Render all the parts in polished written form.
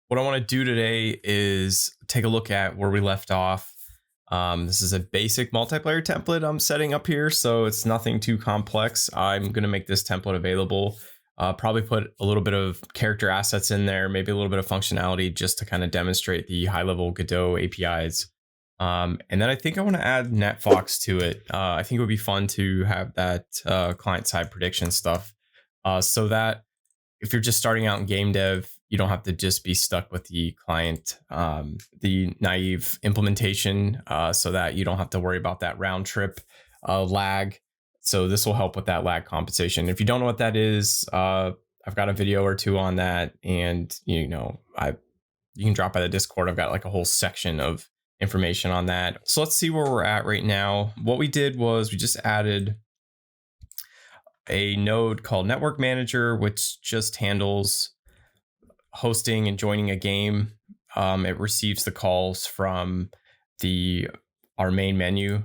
What I want to do today is take a look at where we left off. This is a basic multiplayer template I'm setting up here, so it's nothing too complex. I'm going to make this template available. Probably put a little bit of character assets in there, maybe a little bit of functionality just to kind of demonstrate the high-level Godot APIs. And then I think I want to add NetFox to it. I think it would be fun to have that client-side prediction stuff, so that if you're just starting out in game dev, you don't have to just be stuck with the client, the naive implementation, so that you don't have to worry about that round trip lag. So this will help with that lag compensation. If you don't know what that is, I've got a video or two on that, and you can drop by the Discord. I've got like a whole section of information on that. So let's see where we're at right now. What we did was we just added a node called Network Manager, which just handles hosting and joining a game. It receives the calls from our main menu.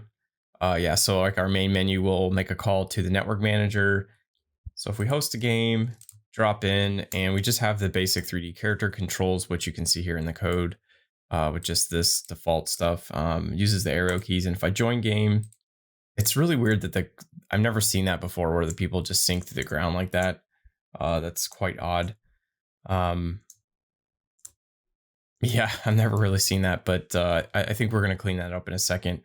So like our main menu will make a call to the Network Manager. So if we host a game, drop in, and we just have the basic 3D character controls, which you can see here in the code, with just this default stuff. Uses the arrow keys, and if I join game, it's really weird that I've never seen that before, where the people just sink to the ground like that. That's quite odd. Yeah, I've never really seen that, but I think we're going to clean that up in a second.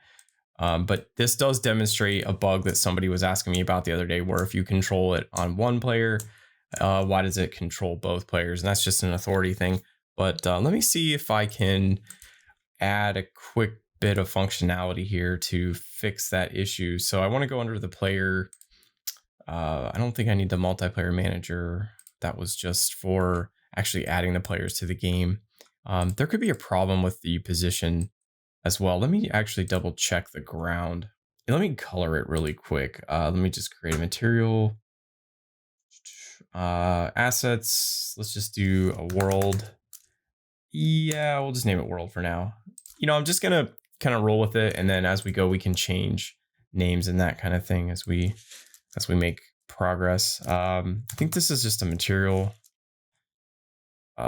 But this does demonstrate a bug that somebody was asking me about the other day, where if you control it on one player, why does it control both players? And that's just an authority thing. But let me see if I can add a quick bit of functionality here to fix that issue. So I want to go under the player. I don't think I need the multiplayer manager. That was just for actually adding the players to the game. There could be a problem with the position as well. Let me actually double check the ground. And let me color it really quick. Let me just create a material. Assets. Let's just do a world. Yeah, we'll just name it world for now. I'm just going to kind of roll with it, and then as we go, we can change names and that kind of thing as we make progress. I think this is just a material,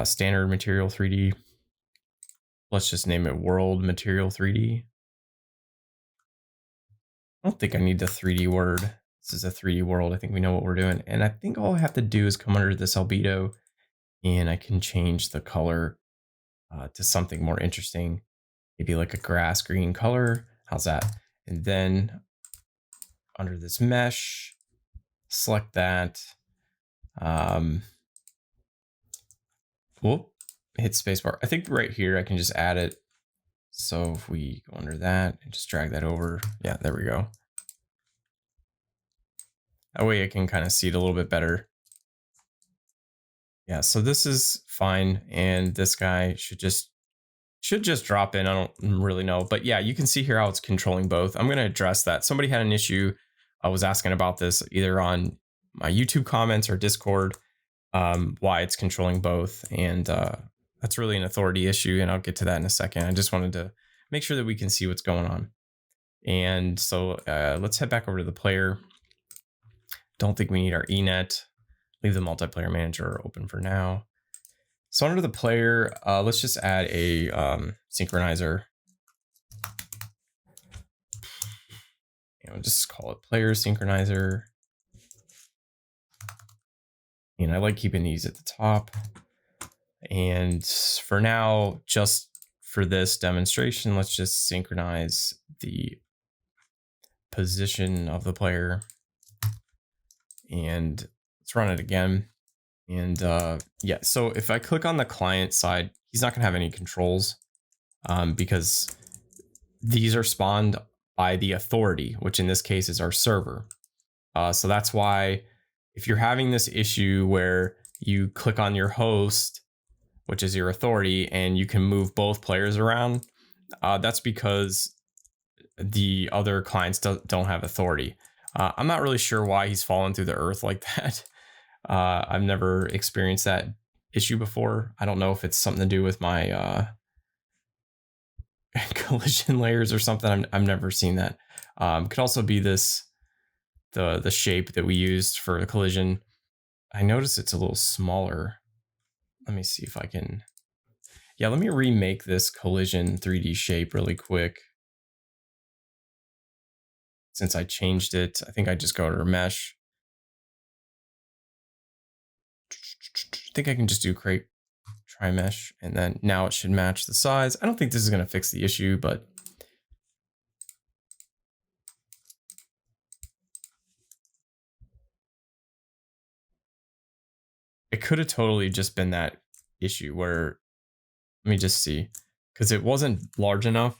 standard material 3D. Let's just name it world material 3D. I don't think I need the 3D word. This is a 3D world. I think we know what we're doing. And I think all I have to do is come under this albedo, and I can change the color to something more interesting. Maybe like a grass green color. How's that? And then under this mesh, select that. Hit spacebar. I think right here I can just add it. So if we go under that and just drag that over, yeah, there we go. That way I can kind of see it a little bit better. Yeah, so this is fine, and this guy should just drop in. I don't really know, but yeah, you can see here how it's controlling both. I'm going to address that. Somebody had an issue. I was asking about this either on my YouTube comments or Discord, why it's controlling both, and that's really an authority issue, and I'll get to that in a second. I just wanted to make sure that we can see what's going on. And so let's head back over to the player. Don't think we need our enet. Leave the multiplayer manager open for now. So under the player, let's just add a synchronizer. And we'll just call it player synchronizer. And I like keeping these at the top. And for now, just for this demonstration, let's just synchronize the position of the player. And let's run it again. And yeah, so if I click on the client side, he's not going to have any controls because these are spawned by the authority, which in this case is our server. So that's why if you're having this issue where you click on your host, which is your authority, and you can move both players around, that's because the other clients don't have authority. I'm not really sure why he's fallen through the earth like that. I've never experienced that issue before. I don't know if it's something to do with my collision layers or something. I've never seen that. Could also be the shape that we used for the collision. I notice it's a little smaller. Let me see if I can Yeah, let me remake this collision 3D shape really quick. Since I changed it, I think I just go to mesh. I think I can just do create try mesh, and then now it should match the size. I don't think this is going to fix the issue, but it could have totally just been that issue where, let me just see, because it wasn't large enough.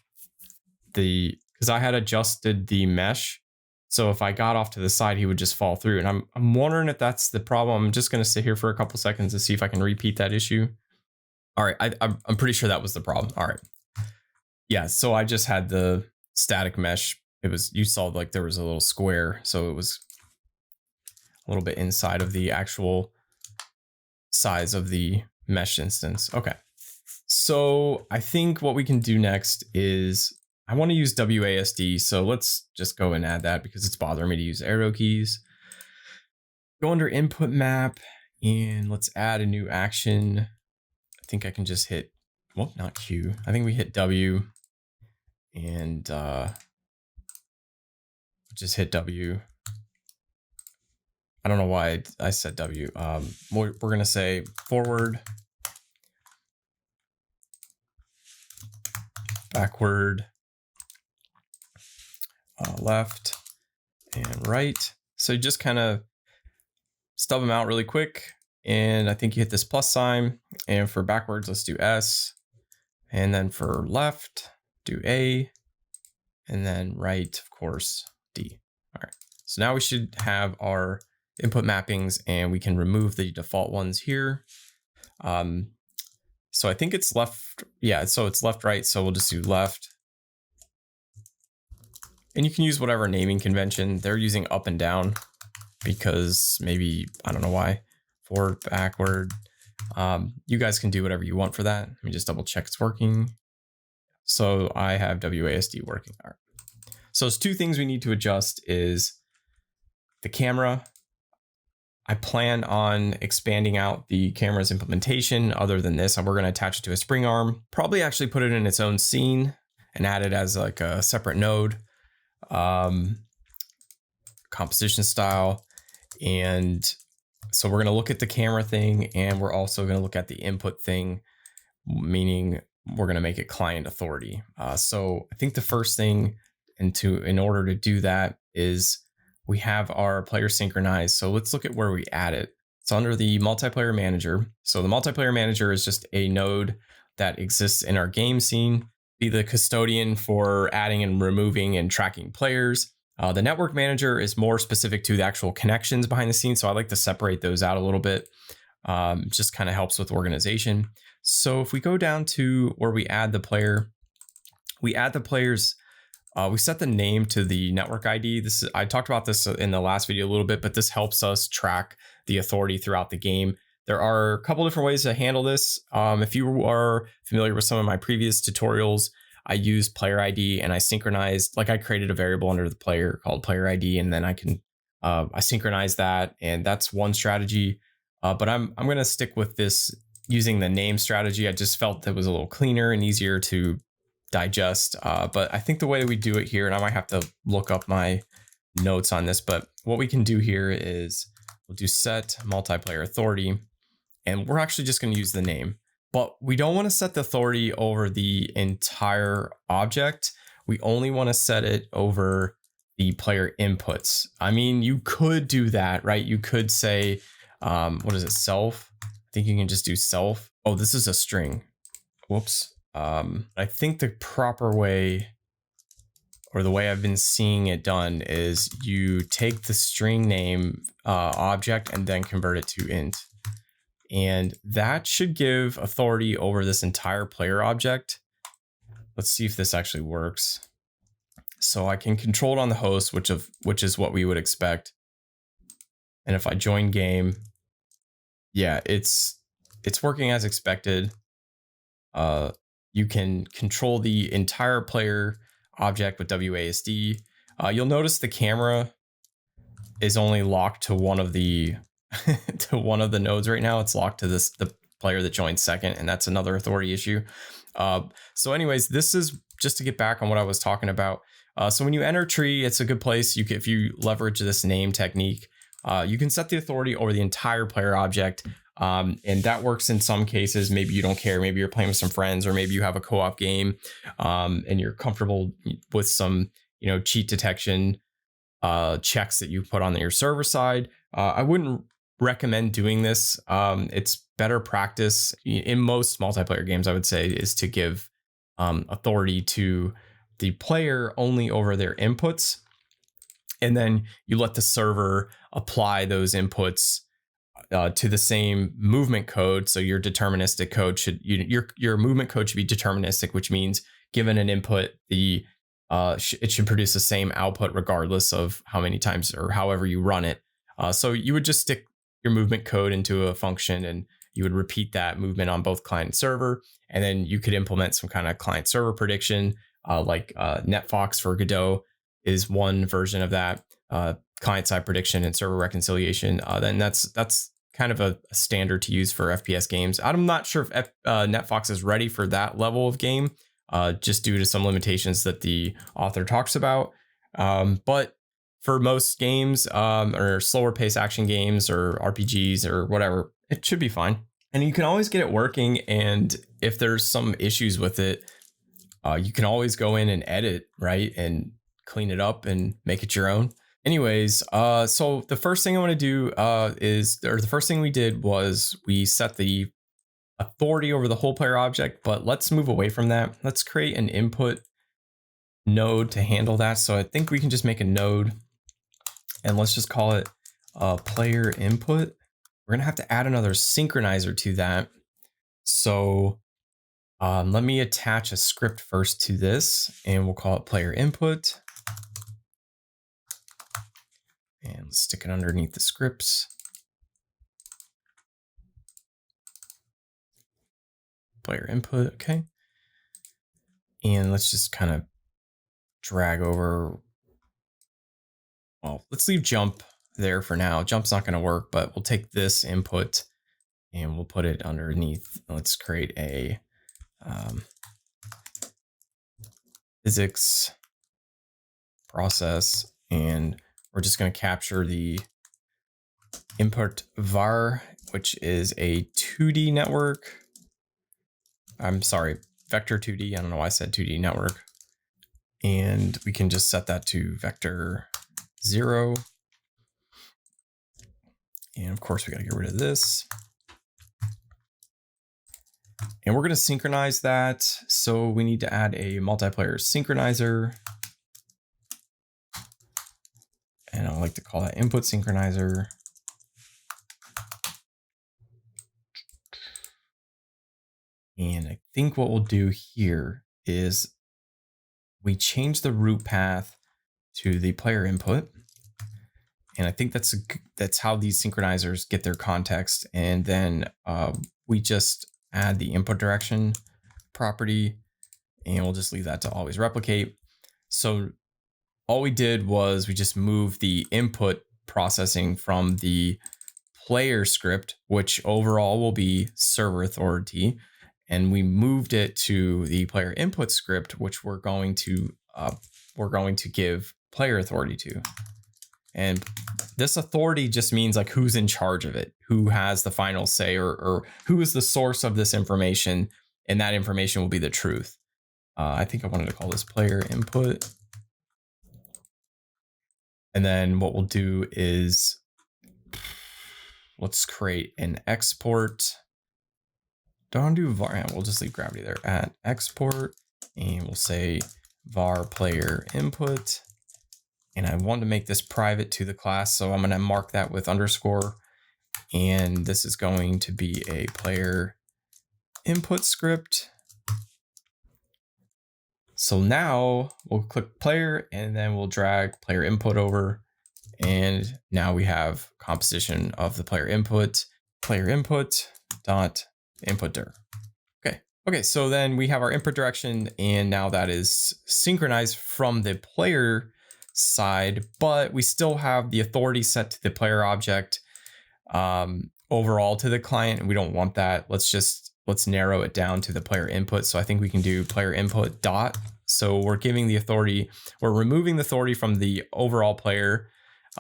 Because I had adjusted the mesh, so if I got off to the side, he would just fall through. And I'm wondering if that's the problem. I'm just going to sit here for a couple seconds to see if I can repeat that issue. All right, I'm pretty sure that was the problem. All right, yeah. So I just had the static mesh. It was, you saw like there was a little square, so it was a little bit inside of the actual size of the mesh instance. Okay. So I think what we can do next is I want to use WASD. So let's just go and add that because it's bothering me to use arrow keys. Go under input map and let's add a new action. I think I can just hit, well, not Q. I think we hit W and just hit W. I don't know why I said W. We're going to say forward, backward, left, and right. So you just kind of stub them out really quick. And I think you hit this plus sign. And for backwards, let's do S. And then for left, do A. And then right, of course, D. All right. So now we should have our input mappings and we can remove the default ones here. So I think it's left. Yeah, so it's left, right. So we'll just do left. And you can use whatever naming convention. They're using up and down because maybe, I don't know why. Forward, backward. You guys can do whatever you want for that. Let me just double check it's working. So I have WASD working. All right. So there's two things we need to adjust is the camera. I plan on expanding out the camera's implementation. Other than this, we're going to attach it to a spring arm. Probably actually put it in its own scene and add it as like a separate node. Composition style. And so we're going to look at the camera thing and we're also going to look at the input thing, meaning we're going to make it client authority. So I think the first thing in order to do that is we have our player synchronized. So let's look at where we add it. It's under the multiplayer manager. So the multiplayer manager is just a node that exists in our game scene, be the custodian for adding and removing and tracking players. The network manager is more specific to the actual connections behind the scenes. So I like to separate those out a little bit. Just kind of helps with organization. So if we go down to where we add the player, we add the players. We set the name to the network ID. I talked about this in the last video a little bit, but this helps us track the authority throughout the game. There are a couple different ways to handle this. If you are familiar with some of my previous tutorials, I use player ID and I synchronized, like I created a variable under the player called player ID, and then I synchronize that, and that's one strategy. But I'm going to stick with this using the name strategy. I just felt that was a little cleaner and easier to digest. But I think the way we do it here, and I might have to look up my notes on this, but what we can do here is we'll do set multiplayer authority, and we're actually just going to use the name. But we don't want to set the authority over the entire object. We only want to set it over the player inputs. I mean, you could do that, right? You could say, what is it, self? I think you can just do self. Oh, this is a string. Whoops. I think the proper way, or the way I've been seeing it done, is you take the string name object and then convert it to int. And that should give authority over this entire player object. Let's see if this actually works. So I can control it on the host, which is what we would expect. And if I join game, yeah, it's working as expected. You can control the entire player object with WASD. You'll notice the camera is only locked to one of the to one of the nodes right now. It's locked to the player that joins second, and that's another authority issue. So anyways, this is just to get back on what I was talking about. So when you enter tree, it's a good place. If you leverage this name technique, you can set the authority over the entire player object. And that works in some cases. Maybe you don't care. Maybe you're playing with some friends, or maybe you have a co-op game and you're comfortable with some, cheat detection checks that you put on your server side. I wouldn't recommend doing this. It's better practice in most multiplayer games, I would say, is to give authority to the player only over their inputs. And then you let the server apply those inputs to the same movement code. So your deterministic code your movement code should be deterministic, which means given an input, it should produce the same output regardless of how many times or however you run it. So you would just stick your movement code into a function, and you would repeat that movement on both client and server. And then you could implement some kind of client server prediction, like NetFox for Godot is one version of that. Client side prediction and server reconciliation. Then that's kind of a standard to use for FPS games. I'm not sure if NetFox is ready for that level of game, just due to some limitations that the author talks about. But for most games, or slower pace action games or RPGs or whatever, it should be fine. And you can always get it working. And if there's some issues with it, you can always go in and edit, right? And clean it up and make it your own. Anyways, so the first thing I want to do the first thing we did was we set the authority over the whole player object, but let's move away from that. Let's create an input node to handle that. So I think we can just make a node, and let's just call it player input. We're gonna have to add another synchronizer to that. So let me attach a script first to this, and we'll call it player input. And let's stick it underneath the scripts. Player input, okay. And let's just kind of drag over. Well, let's leave jump there for now. Jump's not going to work, but we'll take this input and we'll put it underneath. Let's create a physics process, and we're just going to capture the input var, which is a 2D network. I'm sorry, vector 2D. I don't know why I said 2D network. And we can just set that to vector 0. And of course, we got to get rid of this. And we're going to synchronize that. So we need to add a multiplayer synchronizer. And I like to call that input synchronizer. And I think what we'll do here is we change the root path to the player input. And I think that's how these synchronizers get their context. And then we just add the input direction property, and we'll just leave that to always replicate. So all we did was we just moved the input processing from the player script, which overall will be server authority, and we moved it to the player input script, which we're going to give player authority to. And this authority just means like who's in charge of it, who has the final say, or who is the source of this information, and that information will be the truth. I think I wanted to call this player input. And then what we'll do is let's create an export. Don't do var. Yeah, we'll just leave gravity there at export, and we'll say var player input. And I want to make this private to the class, so I'm going to mark that with underscore. And this is going to be a player input script. So now we'll click player, and then we'll drag player input over. And now we have composition of the player input dot input dir. Okay, so then we have our input direction, and now that is synchronized from the player side, but we still have the authority set to the player object, overall to the client, and we don't want that. Let's narrow it down to the player input. So I think we can do player input dot. So we're giving the authority, we're removing the authority from the overall player.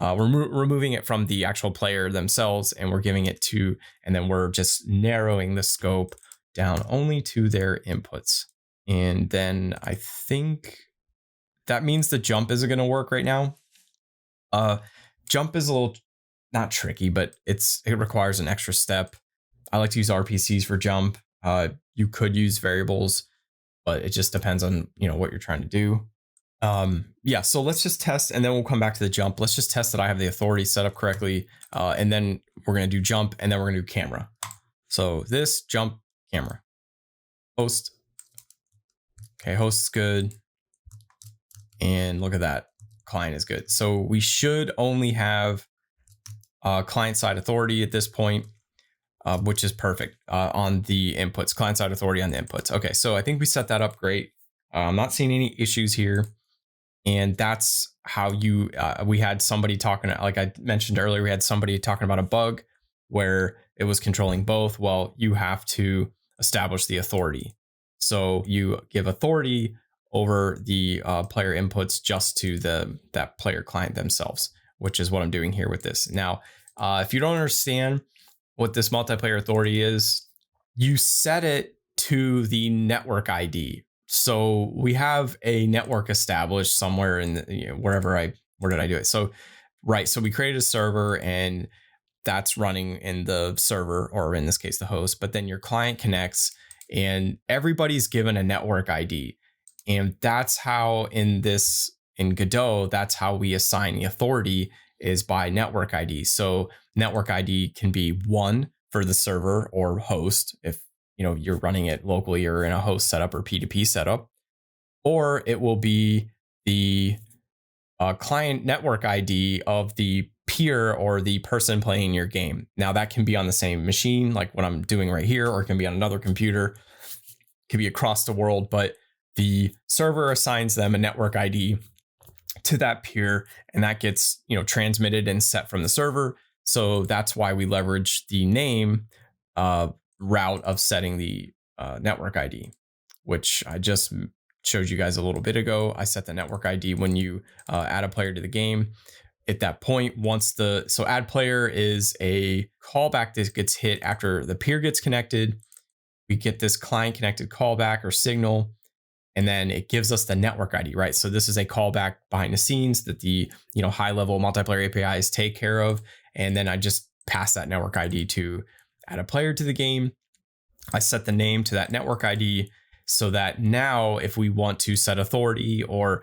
We're removing it from the actual player themselves, and we're giving it to, and then we're just narrowing the scope down only to their inputs. And then I think that means the jump isn't going to work right now. Jump is a little not tricky, but it requires an extra step. I like to use RPCs for jump. You could use variables, but it just depends on, what you're trying to do. Yeah, so let's just test, and then we'll come back to the jump. Let's just test that I have the authority set up correctly. And then we're going to do jump, and then we're going to do camera. So this jump camera host. Okay, host is good. And look at that. Client is good. So we should only have client side authority at this point, which is perfect on the inputs, client side authority on the inputs. Okay, so I think we set that up great. I'm not seeing any issues here. And that's how we had somebody talking, like I mentioned earlier, we had somebody talking about a bug where it was controlling both. Well, you have to establish the authority. So you give authority over the player inputs just to that player client themselves, which is what I'm doing here with this. Now, if you don't understand what this multiplayer authority is, you set it to the network ID. So we have a network established somewhere in where did I do it? So, right. So we created a server, and that's running in the server, or in this case, the host. But then your client connects, and everybody's given a network ID. And that's how in Godot, that's how we assign the authority, is by network ID. So network ID can be 1 for the server or host if you're running it locally or in a host setup or P2P setup, or it will be the client network ID of the peer or the person playing your game. Now that can be on the same machine, like what I'm doing right here, or it can be on another computer. It can be across the world, but the server assigns them a network ID to that peer, and that gets transmitted and set from the server. So that's why we leverage the name route of setting the network ID, which I just showed you guys a little bit ago. I set the network ID when you add a player to the game. At that point, so add player is a callback that gets hit after the peer gets connected. We get this client connected callback or signal, and then it gives us the network ID, right? So this is a callback behind the scenes that the high level multiplayer APIs take care of. And then I just pass that network ID to add a player to the game. I set the name to that network ID so that now if we want to set authority, or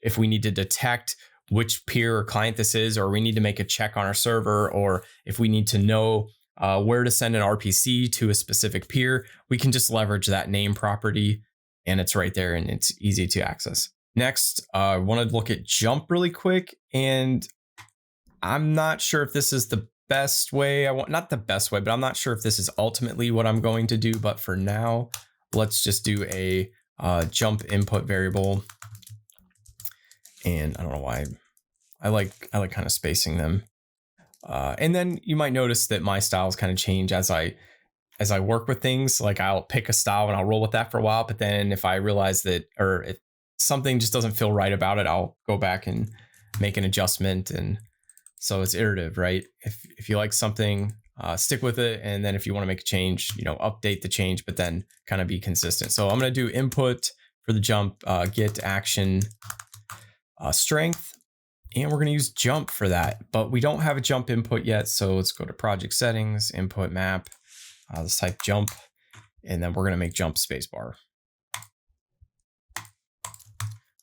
if we need to detect which peer or client this is, or we need to make a check on our server, or if we need to know where to send an RPC to a specific peer, we can just leverage that name property, and it's right there and it's easy to access. Next, I want to look at jump really quick, and I'm not sure if this is the best way. Not the best way, but I'm not sure if this is ultimately what I'm going to do. But for now, let's just do a jump input variable. And I don't know why I like kind of spacing them. And then you might notice that my styles kind of change as I work with things. Like I'll pick a style and I'll roll with that for a while. But then if I realize that, or if something just doesn't feel right about it, I'll go back and make an adjustment. And so it's iterative, right? If you like something, stick with it. And then if you want to make a change, update the change, but then kind of be consistent. So I'm going to do input for the jump, get action strength. And we're going to use jump for that, but we don't have a jump input yet. So let's go to project settings, input map. Let's type jump, and then we're going to make jump spacebar.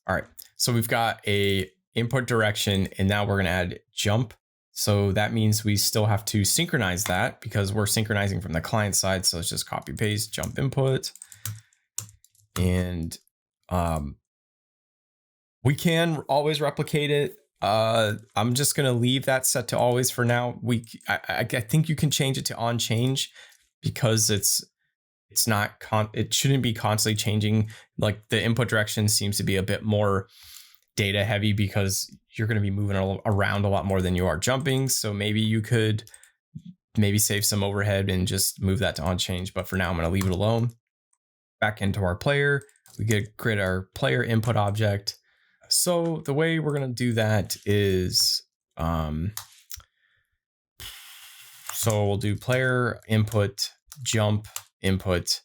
All right. So we've got a input direction, and now we're going to add jump. So that means we still have to synchronize that because we're synchronizing from the client side. So let's just copy paste jump input, and we can always replicate it. I'm just going to leave that set to always for now. I think you can change it to on change because it shouldn't be constantly changing. Like the input direction seems to be a bit more data heavy because you're going to be moving around a lot more than you are jumping. So maybe you could maybe save some overhead and just move that to on change. But for now, I'm going to leave it alone. Back into our player, we create our player input object. So the way we're going to do that is, so we'll do player input, jump input,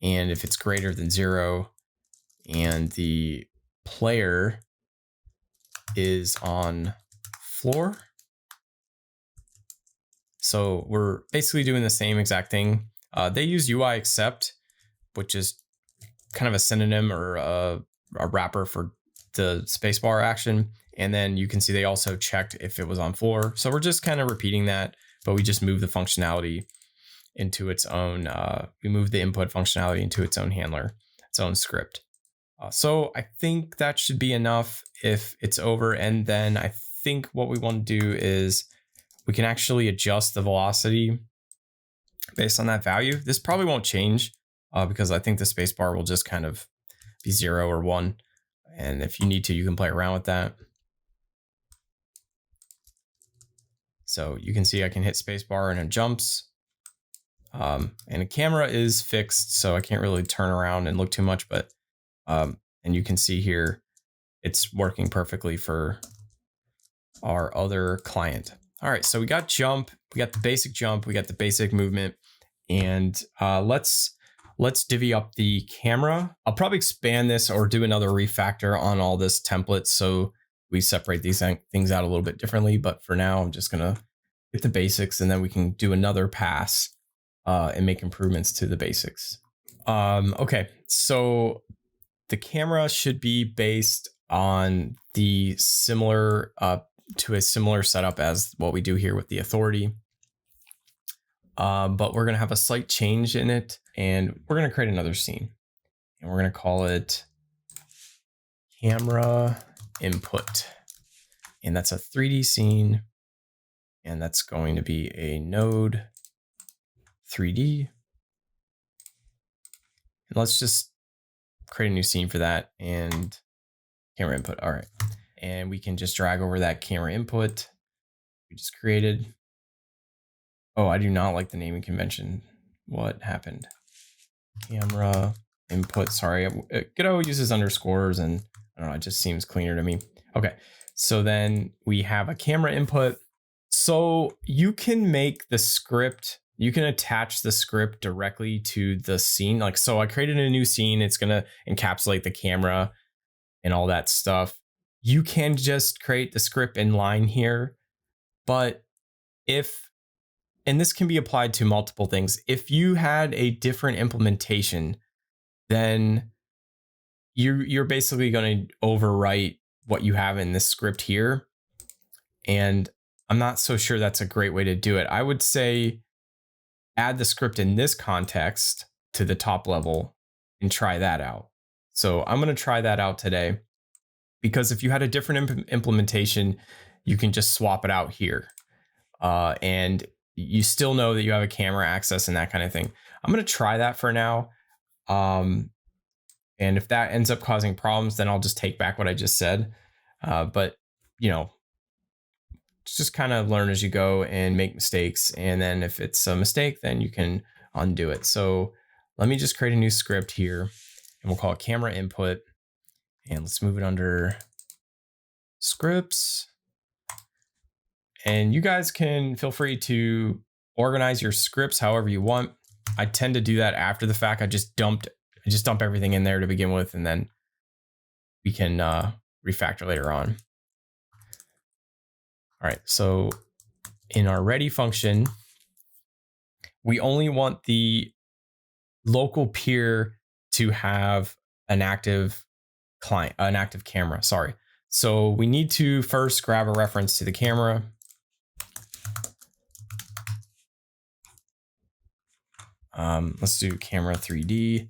and if it's greater than 0 and the player is on floor. So we're basically doing the same exact thing. They use UI accept, which is kind of a synonym or a wrapper for the spacebar action. And then you can see they also checked if it was on floor. So we're just kind of repeating that, but we just move the functionality into its own, we move the input functionality into its own handler, its own script. So I think that should be enough if it's over. And then I think what we want to do is we can actually adjust the velocity based on that value. This probably won't change because I think the spacebar will just kind of be 0 or 1. And if you need to, you can play around with that. So you can see I can hit spacebar and it jumps. And the camera is fixed, so I can't really turn around and look too much, but and you can see here it's working perfectly for our other client. All right, so we got jump, we got the basic jump, we got the basic movement, and let's divvy up the camera. I'll probably expand this or do another refactor on all this template so we separate these things out a little bit differently. But for now, I'm just gonna get the basics, and then we can do another pass and make improvements to the basics. Okay, so the camera should be based on the similar to a similar setup as what we do here with the authority. But we're going to have a slight change in it, and we're going to create another scene, and we're going to call it camera input. And that's a 3D scene, and that's going to be a node 3D. And let's just create a new scene for that and camera input. All right. And we can just drag over that camera input we just created. Oh, I do not like the naming convention. What happened? Camera input. Sorry. Godot uses underscores, and I don't know, it just seems cleaner to me. Okay. So then we have a camera input. So you can make the script, you can attach the script directly to the scene. Like, so I created a new scene. It's going to encapsulate the camera and all that stuff. You can just create the script in line here. But if, and this can be applied to multiple things, if you had a different implementation, then you're basically going to overwrite what you have in this script here. And I'm not so sure that's a great way to do it. I would say add the script in this context to the top level and try that out. So I'm going to try that out today, because if you had a different implementation, you can just swap it out here. And you still know that you have a camera access and that kind of thing. I'm going to try that for now. And if that ends up causing problems, then I'll just take back what I just said. But, you know, just kind of learn as you go and make mistakes. And then if it's a mistake, then you can undo it. So let me just create a new script here, and we'll call it camera input. And let's move it under scripts. And you guys can feel free to organize your scripts however you want. I tend to do that after the fact. I just dump everything in there to begin with, and then we can refactor later on. All right, so in our ready function, we only want the local peer to have an active client, an active camera, sorry. So we need to first grab a reference to the camera. Let's do camera 3D,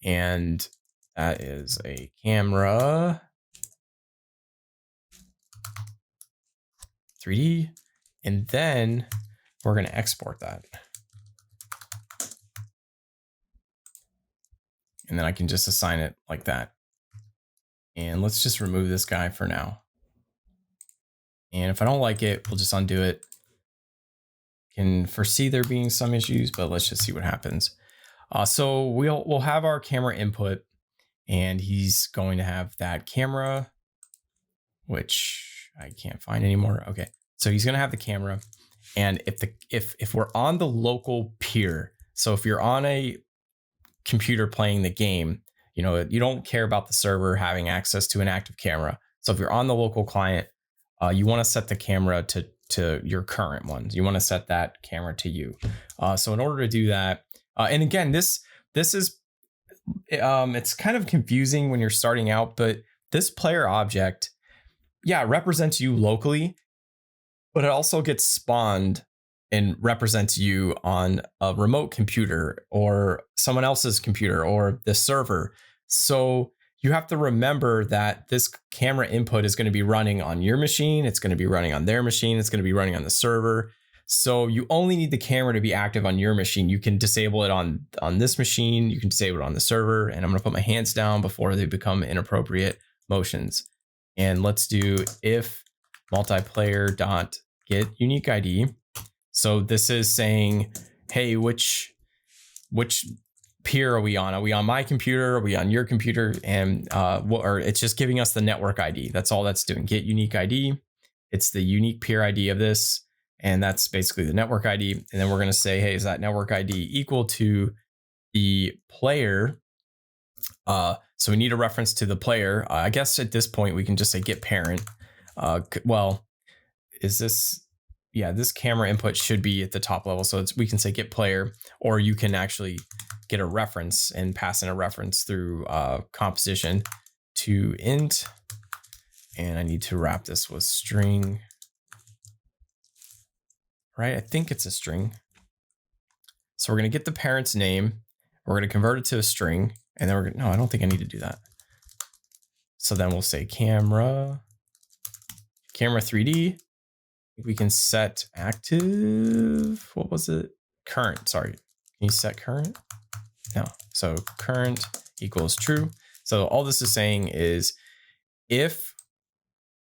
and that is a camera 3D, and then we're going to export that. And then I can just assign it like that. And let's just remove this guy for now. And if I don't like it, we'll just undo it. can foresee there being some issues, but let's just see what happens. So we'll have our camera input, and he's going to have that camera, which I can't find anymore. Okay, so he's going to have the camera, and if we're on the local peer, so if you're on a computer playing the game, you know, you don't care about the server having access to an active camera. So if you're on the local client, you want to set the camera to your current ones. You want to set that camera to you. So in order to do that, and again, this is it's kind of confusing when you're starting out, but this player object, yeah, it represents you locally, but it also gets spawned and represents you on a remote computer or someone else's computer or the server. So you have to remember that this camera input is going to be running on your machine. It's going to be running on their machine. It's going to be running on the server. So you only need the camera to be active on your machine. You can disable it on this machine. You can disable it on the server. And I'm going to put my hands down before they become inappropriate motions. And let's do if multiplayer dot get unique ID. So this is saying, hey, which peer are we on? Are we on my computer? Are we on your computer? And or it's just giving us the network ID. That's all that's doing. Get unique ID. It's the unique peer ID of this. And that's basically the network ID. And then we're going to say, hey, is that network ID equal to the player? So we need a reference to the player. I guess at this point we can just say get parent. Well, is this... Yeah, this camera input should be at the top level. So we can say get player, or you can actually get a reference and pass in a reference through composition to int. And I need to wrap this with string, right? I think it's a string. So we're going to get the parent's name. We're going to convert it to a string. And then we're going to, no, I don't think I need to do that. So then we'll say camera 3D. We can set active, what was it? Current, sorry. Can you set current? No, so current equals true. So all this is saying is if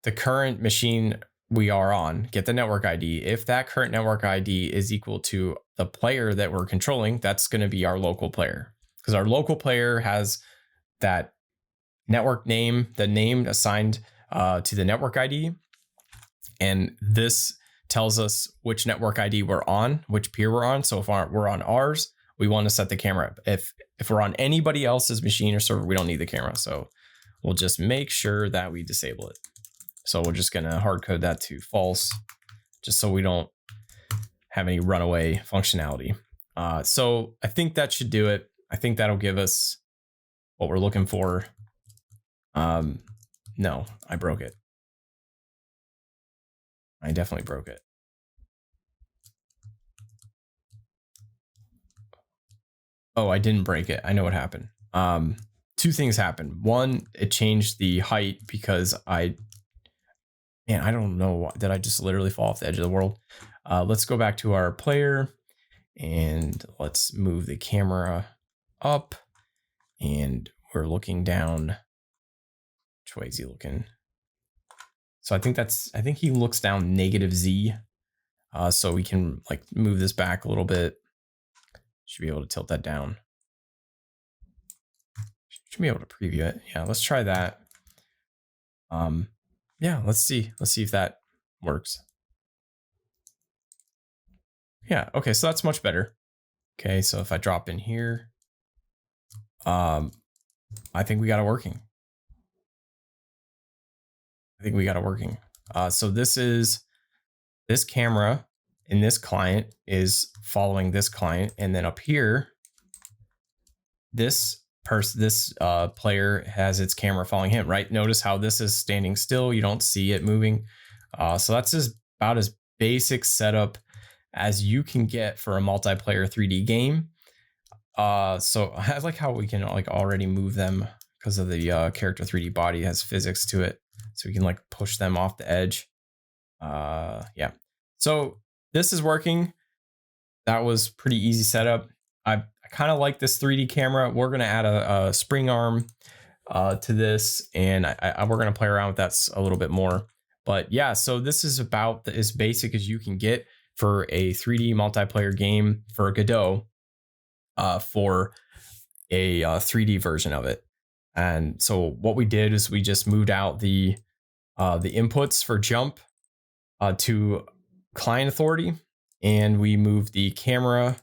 the current machine we are on, get the network ID. If that current network ID is equal to the player that we're controlling, that's going to be our local player, because our local player has that network name, the name assigned to the network ID. And this tells us which network ID we're on, which peer we're on. So if we're on ours, we want to set the camera up. If we're on anybody else's machine or server, we don't need the camera. So we'll just make sure that we disable it. So we're just going to hard code that to false, just so we don't have any runaway functionality. So I think that should do it. I think that'll give us what we're looking for. No, I broke it. I definitely broke it. Oh, I didn't break it. I know what happened. Two things happened. One, it changed the height because I don't know. Did I just literally fall off the edge of the world? Let's go back to our player and let's move the camera up, and we're looking down. Which way is he looking? So I think he looks down -Z. So we can like move this back a little bit. Should be able to tilt that down. Should be able to preview it. Yeah, let's try that. Yeah, let's see if that works. Yeah, okay, so that's much better. Okay, so if I drop in here, I think we got it working. So this camera in this client is following this client, and then up here, this player has its camera following him, right? Notice how this is standing still. You don't see it moving. So that's about as basic setup as you can get for a multiplayer 3D game. So I like how we can like already move them because of the character 3D body has physics to it. So we can like push them off the edge. Yeah. So this is working. That was pretty easy setup. I kind of like this 3D camera. We're going to add a spring arm to this, and we're going to play around with that a little bit more. But yeah, so this is about as basic as you can get. for a 3D multiplayer game for Godot, for a 3D version of it. And so what we did is we just moved out the inputs for jump to client authority, and we moved the camera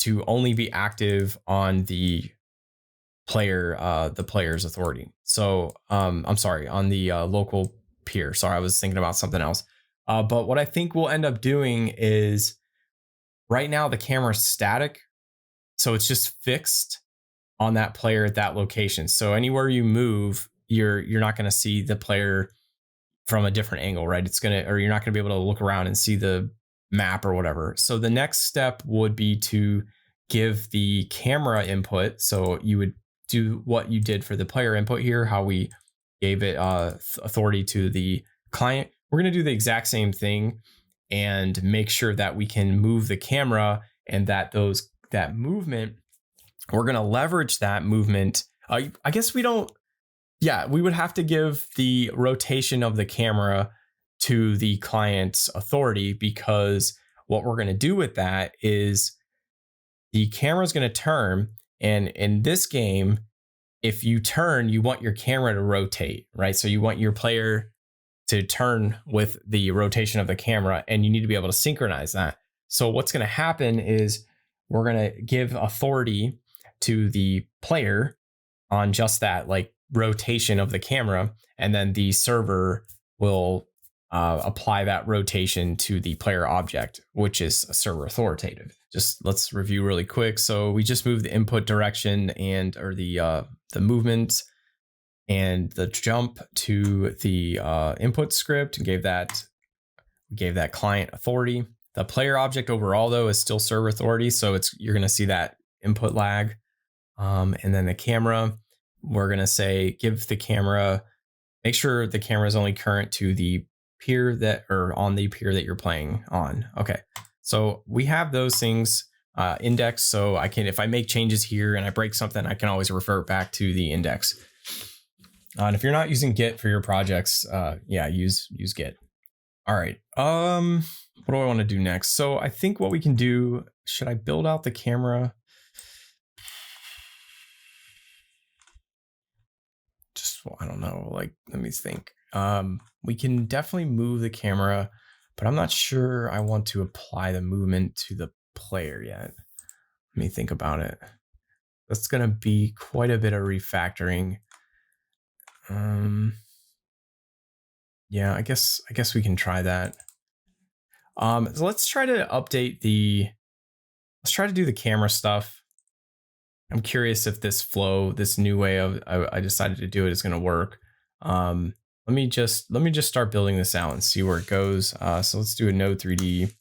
to only be active on the player's authority. So I'm sorry, on the local peer. Sorry, I was thinking about something else. But what I think we'll end up doing is, right now the camera's static, so it's just fixed on that player at that location. So anywhere you move, you're not going to see the player from a different angle, right? You're not going to be able to look around and see the map or whatever. So the next step would be to give the camera input. So you would do what you did for the player input here, how we gave it authority to the client. We're going to do the exact same thing and make sure that we can move the camera, and that movement, we're going to leverage that movement. I guess we don't. Yeah, we would have to give the rotation of the camera to the client's authority, because what we're going to do with that is the camera is going to turn. And in this game, if you turn, you want your camera to rotate, right? So you want your player to turn with the rotation of the camera, and you need to be able to synchronize that. So what's going to happen is we're going to give authority to the player on just that, like, rotation of the camera, and then the server will apply that rotation to the player object, which is a server authoritative. Just let's review really quick. So we just moved the input direction or the movement and the jump to the input script, and gave that client authority. The player object overall, though, is still server authority, so you're going to see that input lag. And then the camera, we're going to say give the camera, make sure the camera is only current to the peer on the peer that you're playing on. Okay, so we have those things indexed, so I can, if I make changes here and I break something, I can always refer back to the index. And if you're not using Git for your projects, use Git. All right. What do I want to do next? So I think what we can do, should I build out the camera? I don't know, like, let me think. We can definitely move the camera, but I'm not sure I want to apply the movement to the player yet. Let me think about it. That's going to be quite a bit of refactoring. Yeah, I guess we can try that. So let's try to do the camera stuff. I'm curious if this new way of I decided to do it is going to work. Let me just start building this out and see where it goes. So let's do a node 3D.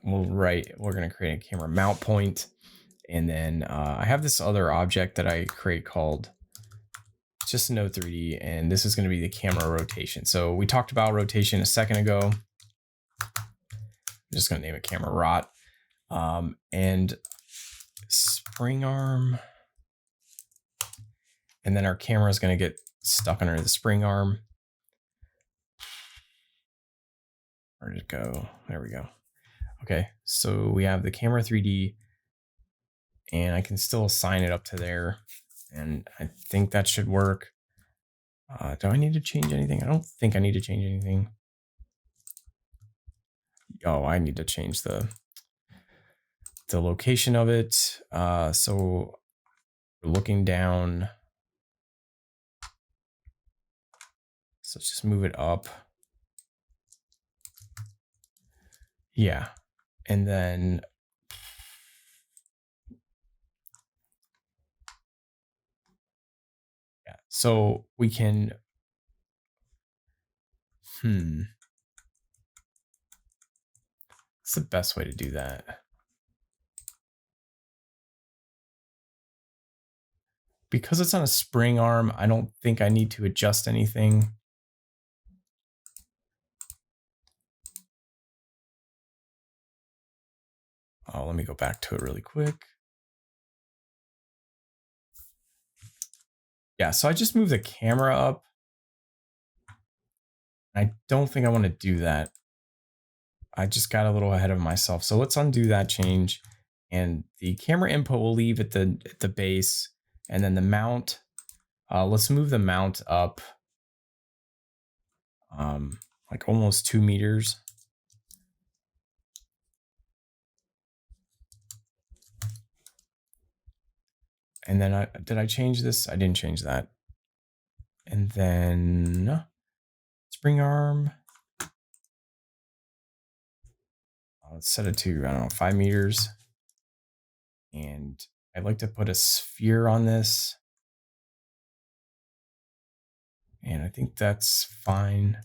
We're going to create a camera mount point. And then I have this other object that I create called just node 3D. And this is going to be the camera rotation. So we talked about rotation a second ago. I'm just going to name it camera rot. And spring arm, and then our camera is going to get stuck under the spring arm. Where did it go? There we go. Okay, so we have the camera 3D, and I can still assign it up to there, and I think that should work. Do I need to change anything? I don't think I need to change anything. Oh, I need to change the location of it. So looking down, so let's just move it up. Yeah, and then so we can what's the best way to do that? Because it's on a spring arm, I don't think I need to adjust anything. Oh, let me go back to it really quick. Yeah, so I just moved the camera up. I don't think I want to do that. I just got a little ahead of myself. So let's undo that change. And the camera input will leave at the base. And then the mount, let's move the mount up like almost 2 meters. And then did I change this? I didn't change that. And then spring arm. Let's set it to, I don't know, 5 meters. And I'd like to put a sphere on this. And I think that's fine.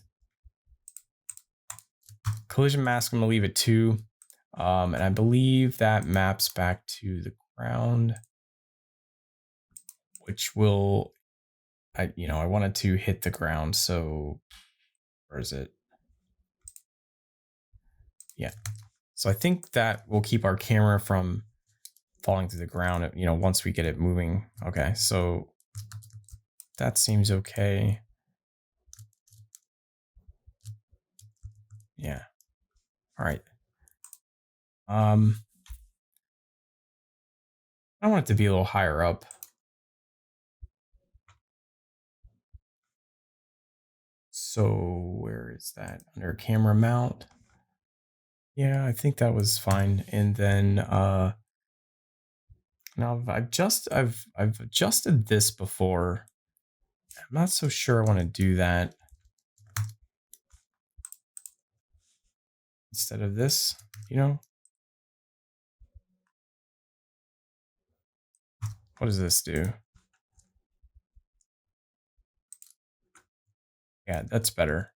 Collision mask, I'm gonna leave it 2. And I believe that maps back to the ground, which will, I wanted to hit the ground. So where is it? Yeah. So I think that will keep our camera from falling to the ground, once we get it moving. Okay, so that seems okay. Yeah. All right. I want it to be a little higher up. So where is that? Under camera mount. Yeah, I think that was fine. And then now I've adjusted this before. I'm not so sure I want to do that. Instead of this, what does this do? Yeah, that's better.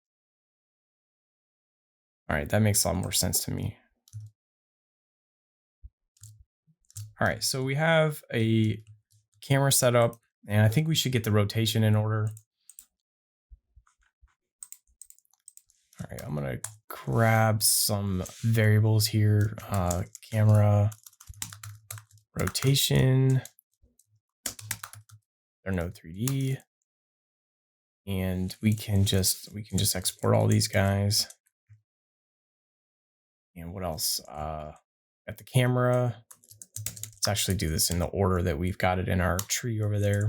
All right, that makes a lot more sense to me. All right, so we have a camera set up, and I think we should get the rotation in order. All right, I'm gonna grab some variables here. Camera rotation. They're no 3D. And we can just export all these guys. And what else? Got the camera. Let's actually do this in the order that we've got it in our tree over there.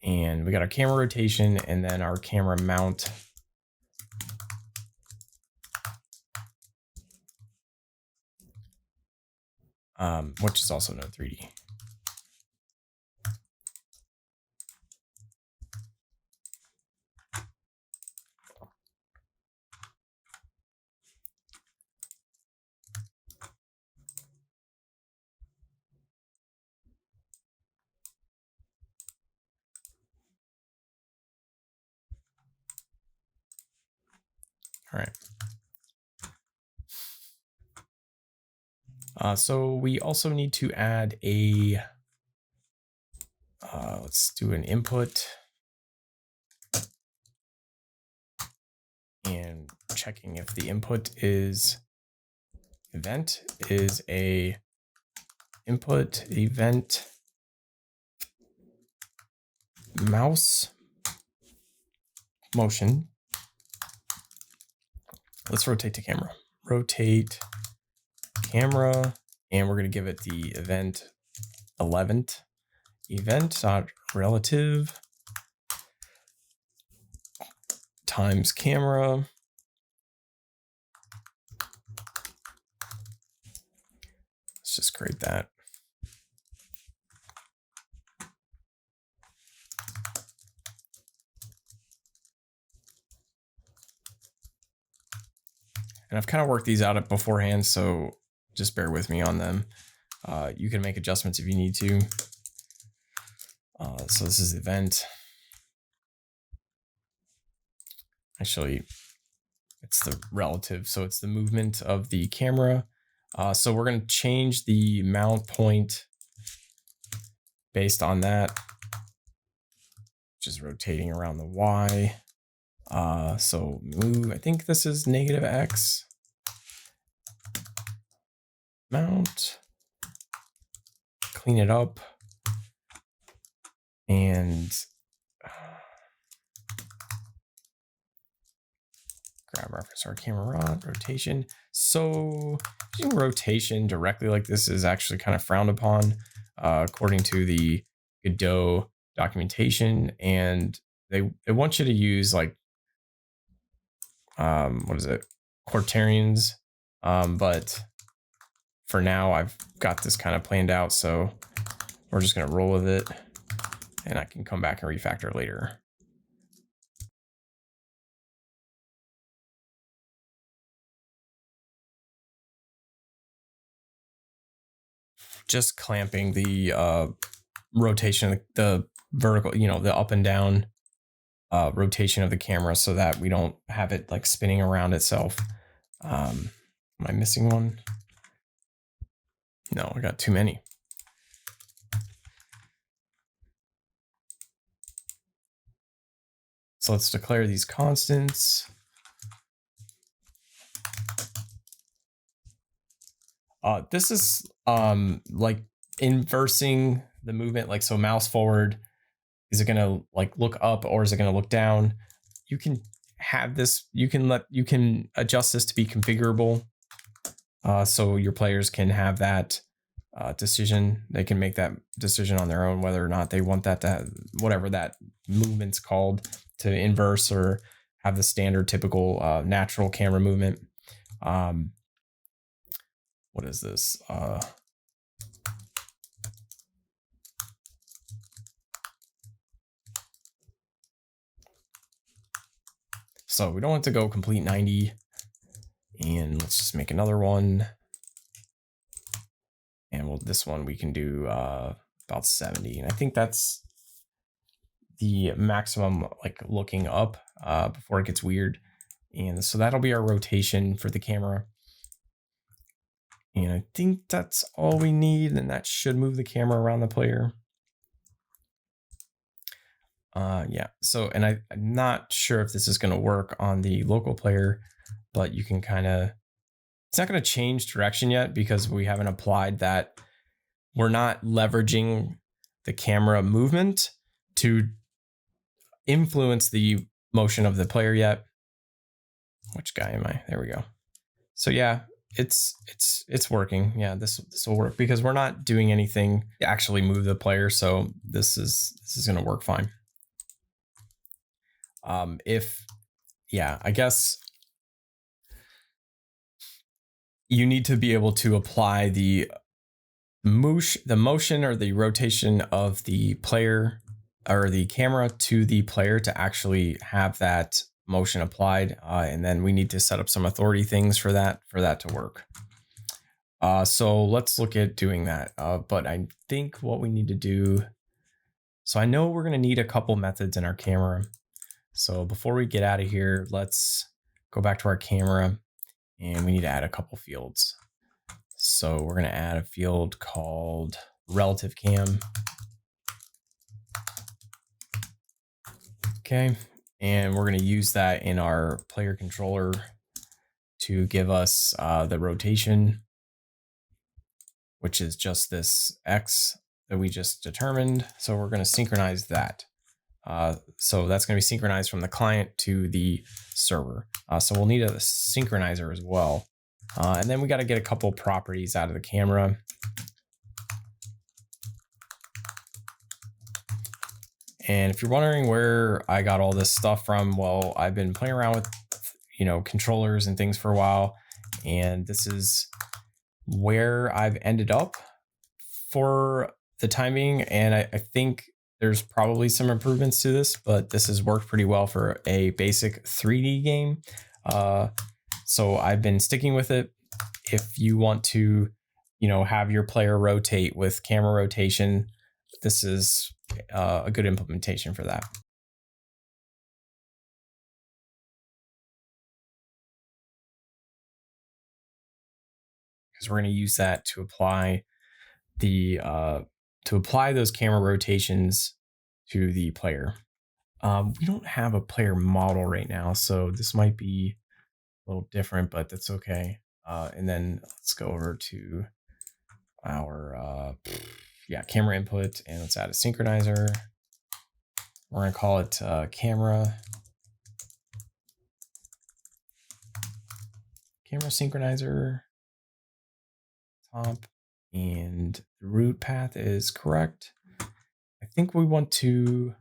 And we got our camera rotation and then our camera mount. Which is also no 3D. All right. So we also need to add a, let's do an input. And checking if the input is event is a input event mouse motion. Let's rotate the camera. Rotate camera, and we're going to give it the event 11th event relative times camera. Let's just create that. And I've kind of worked these out beforehand, so just bear with me on them. You can make adjustments if you need to. So this is the event. Actually, it's the relative, so it's the movement of the camera. So we're going to change the mount point based on that, which is rotating around the Y. So move, I think this is -X. Mount, clean it up, and grab reference our camera rotation. So using rotation directly like this is actually kind of frowned upon, according to the Godot documentation, and they want you to use like what is it, quaternions, but for now I've got this kind of planned out, so we're just gonna roll with it, and I can come back and refactor later. Just clamping the rotation, the vertical, the up and down rotation of the camera so that we don't have it like spinning around itself. Am I missing one? No, I got too many. So let's declare these constants. This is like inversing the movement, like so mouse forward. Is it gonna like look up or is it gonna look down? You can have this, you can adjust this to be configurable. So your players can have that decision. They can make that decision on their own, whether or not they want that to, whatever that movement's called, to inverse or have the standard typical natural camera movement. What is this? So we don't want to go complete 90. And let's just make another one. And well, this one we can do about 70. And I think that's the maximum, like looking up before it gets weird. And so that'll be our rotation for the camera. And I think that's all we need. And that should move the camera around the player. Yeah, so, and I'm not sure if this is going to work on the local player, but you can kind of, it's not going to change direction yet because we haven't applied that. We're not leveraging the camera movement to influence the motion of the player yet. Which guy am I? There we go. So yeah, it's working. Yeah, this will work because we're not doing anything to actually move the player. So this is going to work fine. I guess you need to be able to apply the motion or the rotation of the player or the camera to the player to actually have that motion applied. And then we need to set up some authority things for that to work. So let's look at doing that. But I think what we need to do, so I know we're going to need a couple methods in our camera. So before we get out of here, let's go back to our camera and we need to add a couple fields. So we're going to add a field called relative cam. Okay. And we're going to use that in our player controller to give us the rotation, which is just this X that we just determined. So we're going to synchronize that. So that's going to be synchronized from the client to the server. So we'll need a synchronizer as well. And then we got to get a couple properties out of the camera. And if you're wondering where I got all this stuff from, well, I've been playing around with, controllers and things for a while. And this is where I've ended up for the time being. And I think there's probably some improvements to this, but this has worked pretty well for a basic 3D game. So I've been sticking with it. If you want to, have your player rotate with camera rotation, this is a good implementation for that. Because we're going to use that to apply those camera rotations to the player. We don't have a player model right now, so this might be a little different, but that's okay. And then let's go over to our camera input, and let's add a synchronizer. We're going to call it camera. camera synchronizer top, and the root path is correct. I think we want to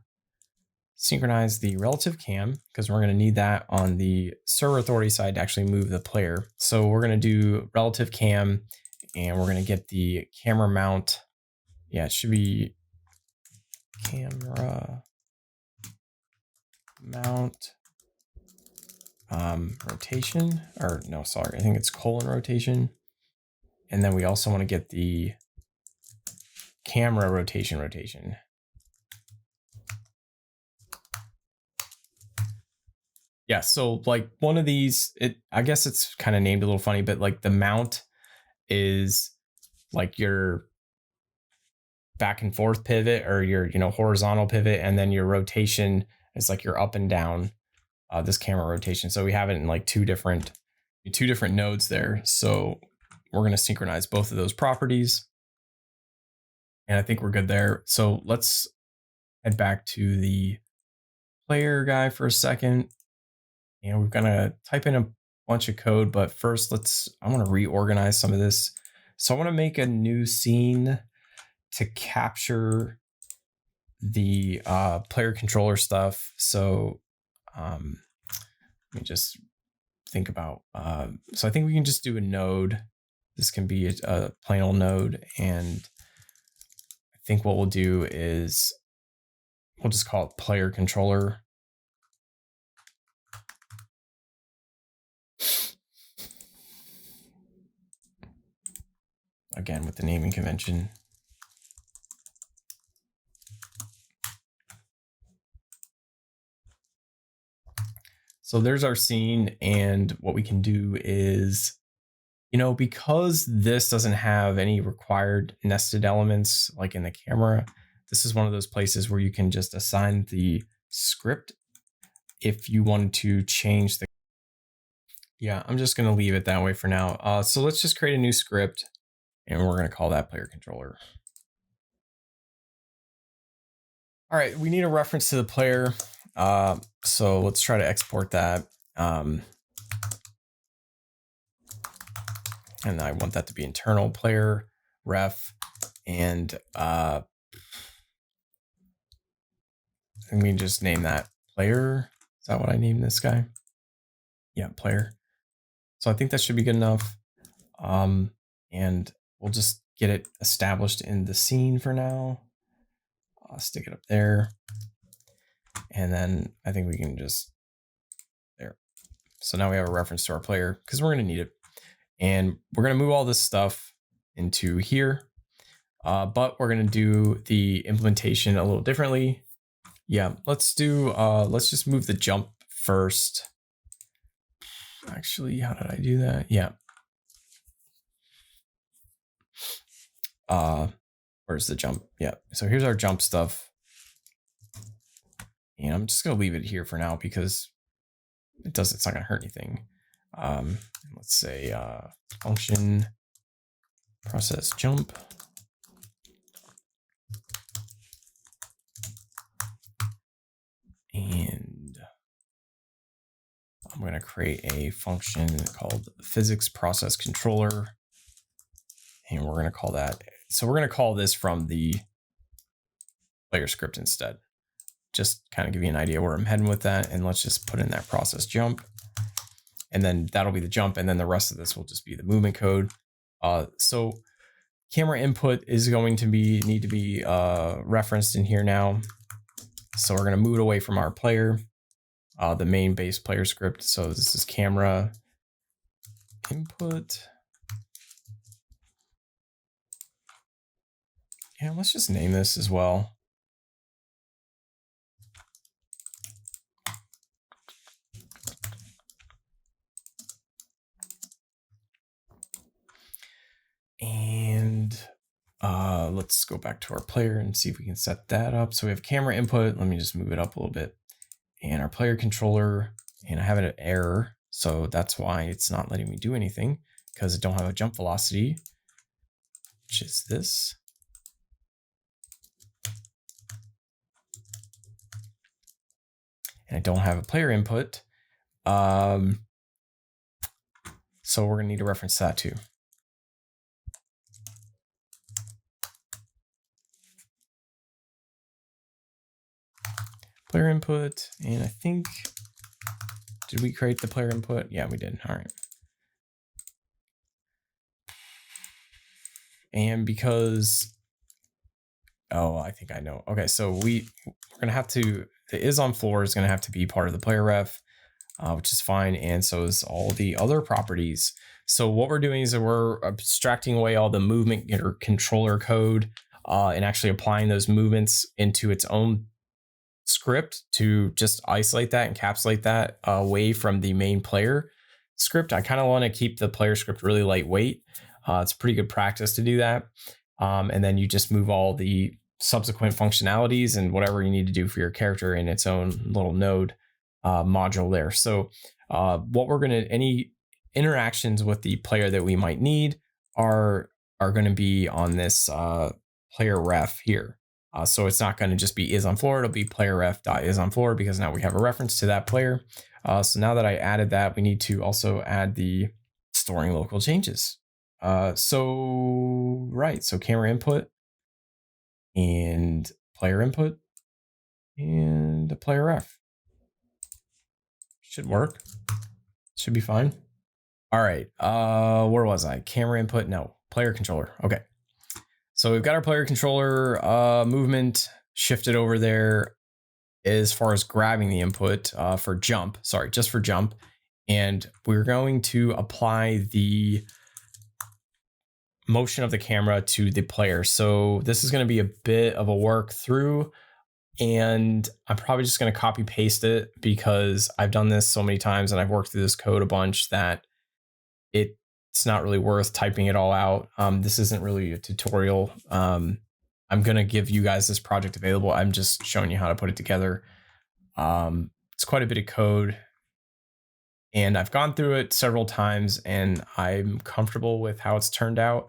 synchronize the relative cam because we're going to need that on the server authority side to actually move the player. So we're going to do relative cam, and we're going to get the camera mount. Yeah, it should be camera mount rotation, or no, sorry, I think it's colon rotation. And then we also want to get the camera rotation. Yeah, so like one of these, I guess it's kind of named a little funny, but like the mount is like your back and forth pivot, or your, horizontal pivot, and then your rotation is like your up and down, this camera rotation. So we have it in like two different nodes there. So we're going to synchronize both of those properties, and I think we're good there. So let's head back to the player guy for a second, and we're going to type in a bunch of code, but first I want to reorganize some of this. So I want to make a new scene to capture the player controller stuff. So let me just think about, so I think we can just do a node. This can be a plain old node. And I think what we'll do is we'll just call it player controller. Again, with the naming convention. So there's our scene, and what we can do is, because this doesn't have any required nested elements like in the camera, this is one of those places where you can just assign the script if you want to change the. Yeah, I'm just going to leave it that way for now. So let's just create a new script, and we're going to call that player controller. All right, we need a reference to the player. So let's try to export that. And I want that to be internal player ref, and we can just name that player. Is that what I named this guy? Yeah, player. So I think that should be good enough. And we'll just get it established in the scene for now. I'll stick it up there. And then I think we can just there. So now we have a reference to our player because we're going to need it. And we're going to move all this stuff into here. But we're going to do the implementation a little differently. Yeah, let's just move the jump first. Actually, how did I do that? Yeah. Where's the jump? Yeah. So here's our jump stuff. And I'm just going to leave it here for now because it's not going to hurt anything. Let's say function process jump. And I'm going to create a function called physics process controller. And we're going to call that. So we're going to call this from the player script instead. Just kind of give you an idea where I'm heading with that. And let's just put in that process jump. And then that'll be the jump. And then the rest of this will just be the movement code. So camera input is going to need to be referenced in here now. So we're going to move it away from our player, the main base player script. So this is camera input. Yeah, let's just name this as well. And let's go back to our player and see if we can set that up. So we have camera input. Let me just move it up a little bit. And our player controller, and I have an error. So that's why it's not letting me do anything, because I don't have a jump velocity, which is this. And I don't have a player input. So So we're gonna need to reference that too. Player input, and I think, did we create the player input? Yeah, we did. All right. And because, oh, I think I know. Okay, so we're gonna have to, the is on floor is gonna have to be part of the player ref, which is fine. And so is all the other properties. So what we're doing is that we're abstracting away all the movement or controller code and actually applying those movements into its own script to just isolate that, encapsulate that away from the main player script. I kind of want to keep the player script really lightweight. It's pretty good practice to do that. And then you just move all the subsequent functionalities and whatever you need to do for your character in its own little node module there. So what we're going to, any interactions with the player that we might need are going to be on this player ref here. So it's not going to just be is on floor, it'll be player ref dot is on floor, because now we have a reference to that player. So now that I added that, we need to also add the storing local changes. So camera input and player input and the player ref. Should work. Should be fine. All right. Where was I? Camera input? No, player controller. Okay. So we've got our player controller movement shifted over there as far as grabbing the input for jump. Sorry, just for jump. And we're going to apply the motion of the camera to the player. So this is going to be a bit of a work through, and I'm probably just going to copy paste it because I've done this so many times and I've worked through this code a bunch that it's not really worth typing it all out. This isn't really a tutorial. I'm going to give you guys this project available. I'm just showing you how to put it together. It's quite a bit of code, and I've gone through it several times and I'm comfortable with how it's turned out.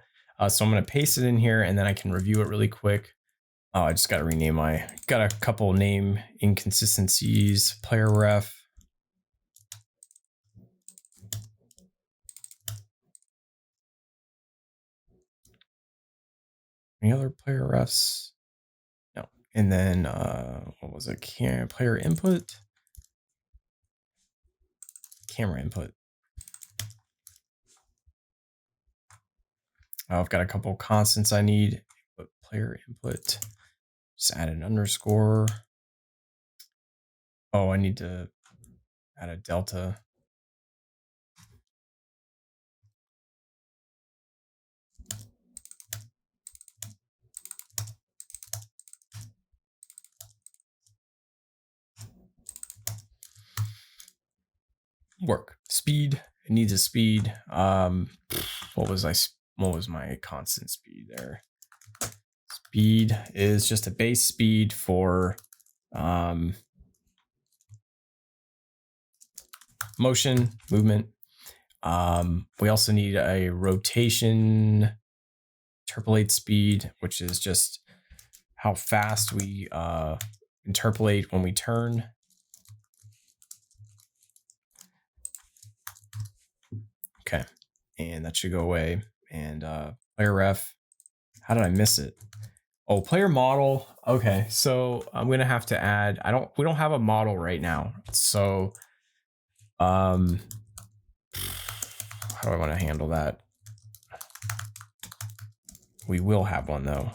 So I'm going to paste it in here and then I can review it really quick. Oh, I just got to rename got a couple name inconsistencies. Player ref. Any other player refs? No. And then what was it? Player input. Camera input. Oh, I've got a couple constants I need. But player input. Just add an underscore. Oh, I need to add a delta. Work. Speed. It needs a speed. What was my constant speed there? Speed is just a base speed for motion, movement. We also need a rotation interpolate speed, which is just how fast we interpolate when we turn. Okay, and that should go away. And player ref, how did I miss it? Oh, player model. Okay, so I'm gonna have to add. We don't have a model right now. So, how do I want to handle that? We will have one though.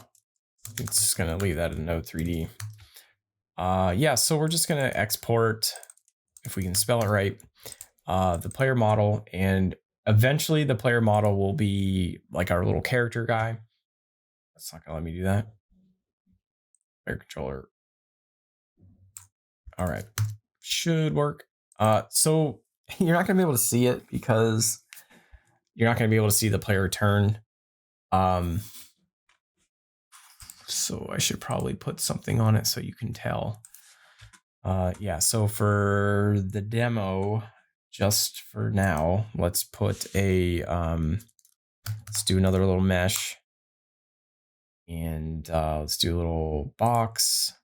It's just gonna leave that in Node 3D. Yeah, so we're just gonna export, if we can spell it right, the player model, and eventually the player model will be like our little character guy. That's not gonna let me do that. Player controller. All right, should work. So you're not gonna be able to see it because you're not gonna be able to see the player turn. So I should probably put something on it so you can tell. Yeah, so for the demo, just for now, let's put a, let's do another little mesh. And let's do a little box.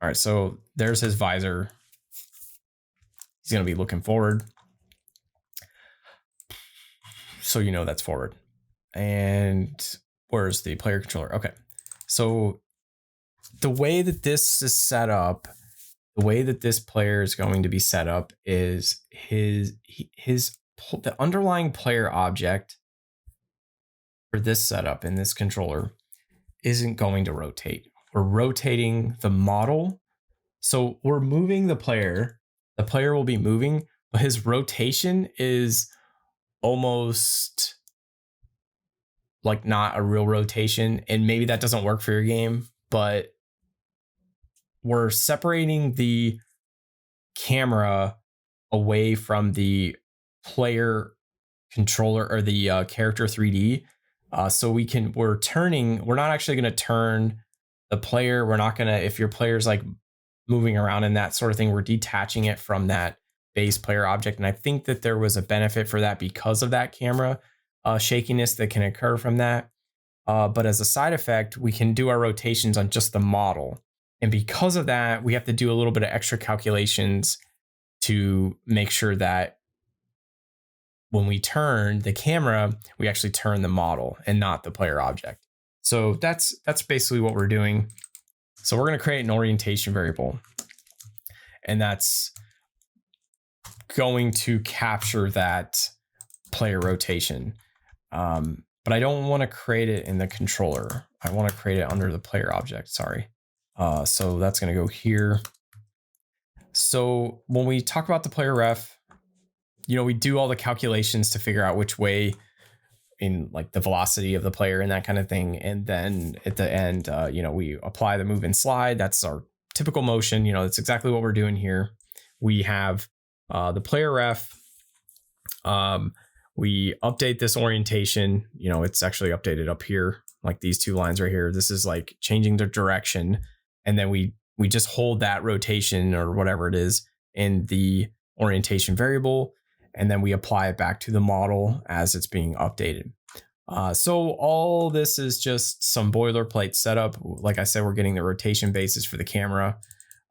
All right, so there's his visor. He's gonna be looking forward. so you know that's forward. And where's the player controller? Okay. So the way that this is set up, the way that this player is going to be set up is the underlying player object for this setup in this controller isn't going to rotate. We're rotating the model. So we're moving the player. The player will be moving, but his rotation is almost like not a real rotation. And maybe that doesn't work for your game, but we're separating the camera away from the player controller or the character 3D. So we're not actually going to turn the player. We're not going to, if your player's like moving around and that sort of thing, we're detaching it from that base player object. And I think that there was a benefit for that because of that camera shakiness that can occur from that. But as a side effect, we can do our rotations on just the model. And because of that, we have to do a little bit of extra calculations to make sure that when we turn the camera, we actually turn the model and not the player object. So that's basically what we're doing. So we're going to create an orientation variable, and that's going to capture that player rotation. But I don't want to create it in the controller. I want to create it under the player object. Sorry. So that's going to go here. So when we talk about the player ref, we do all the calculations to figure out which way in like the velocity of the player and that kind of thing. And then at the end, we apply the move and slide. That's our typical motion. That's exactly what we're doing here. We have the player ref. We update this orientation. It's actually updated up here, like these two lines right here. This is like changing the direction. And then we just hold that rotation or whatever it is in the orientation variable. And then we apply it back to the model as it's being updated. So all this is just some boilerplate setup. Like I said, we're getting the rotation basis for the camera.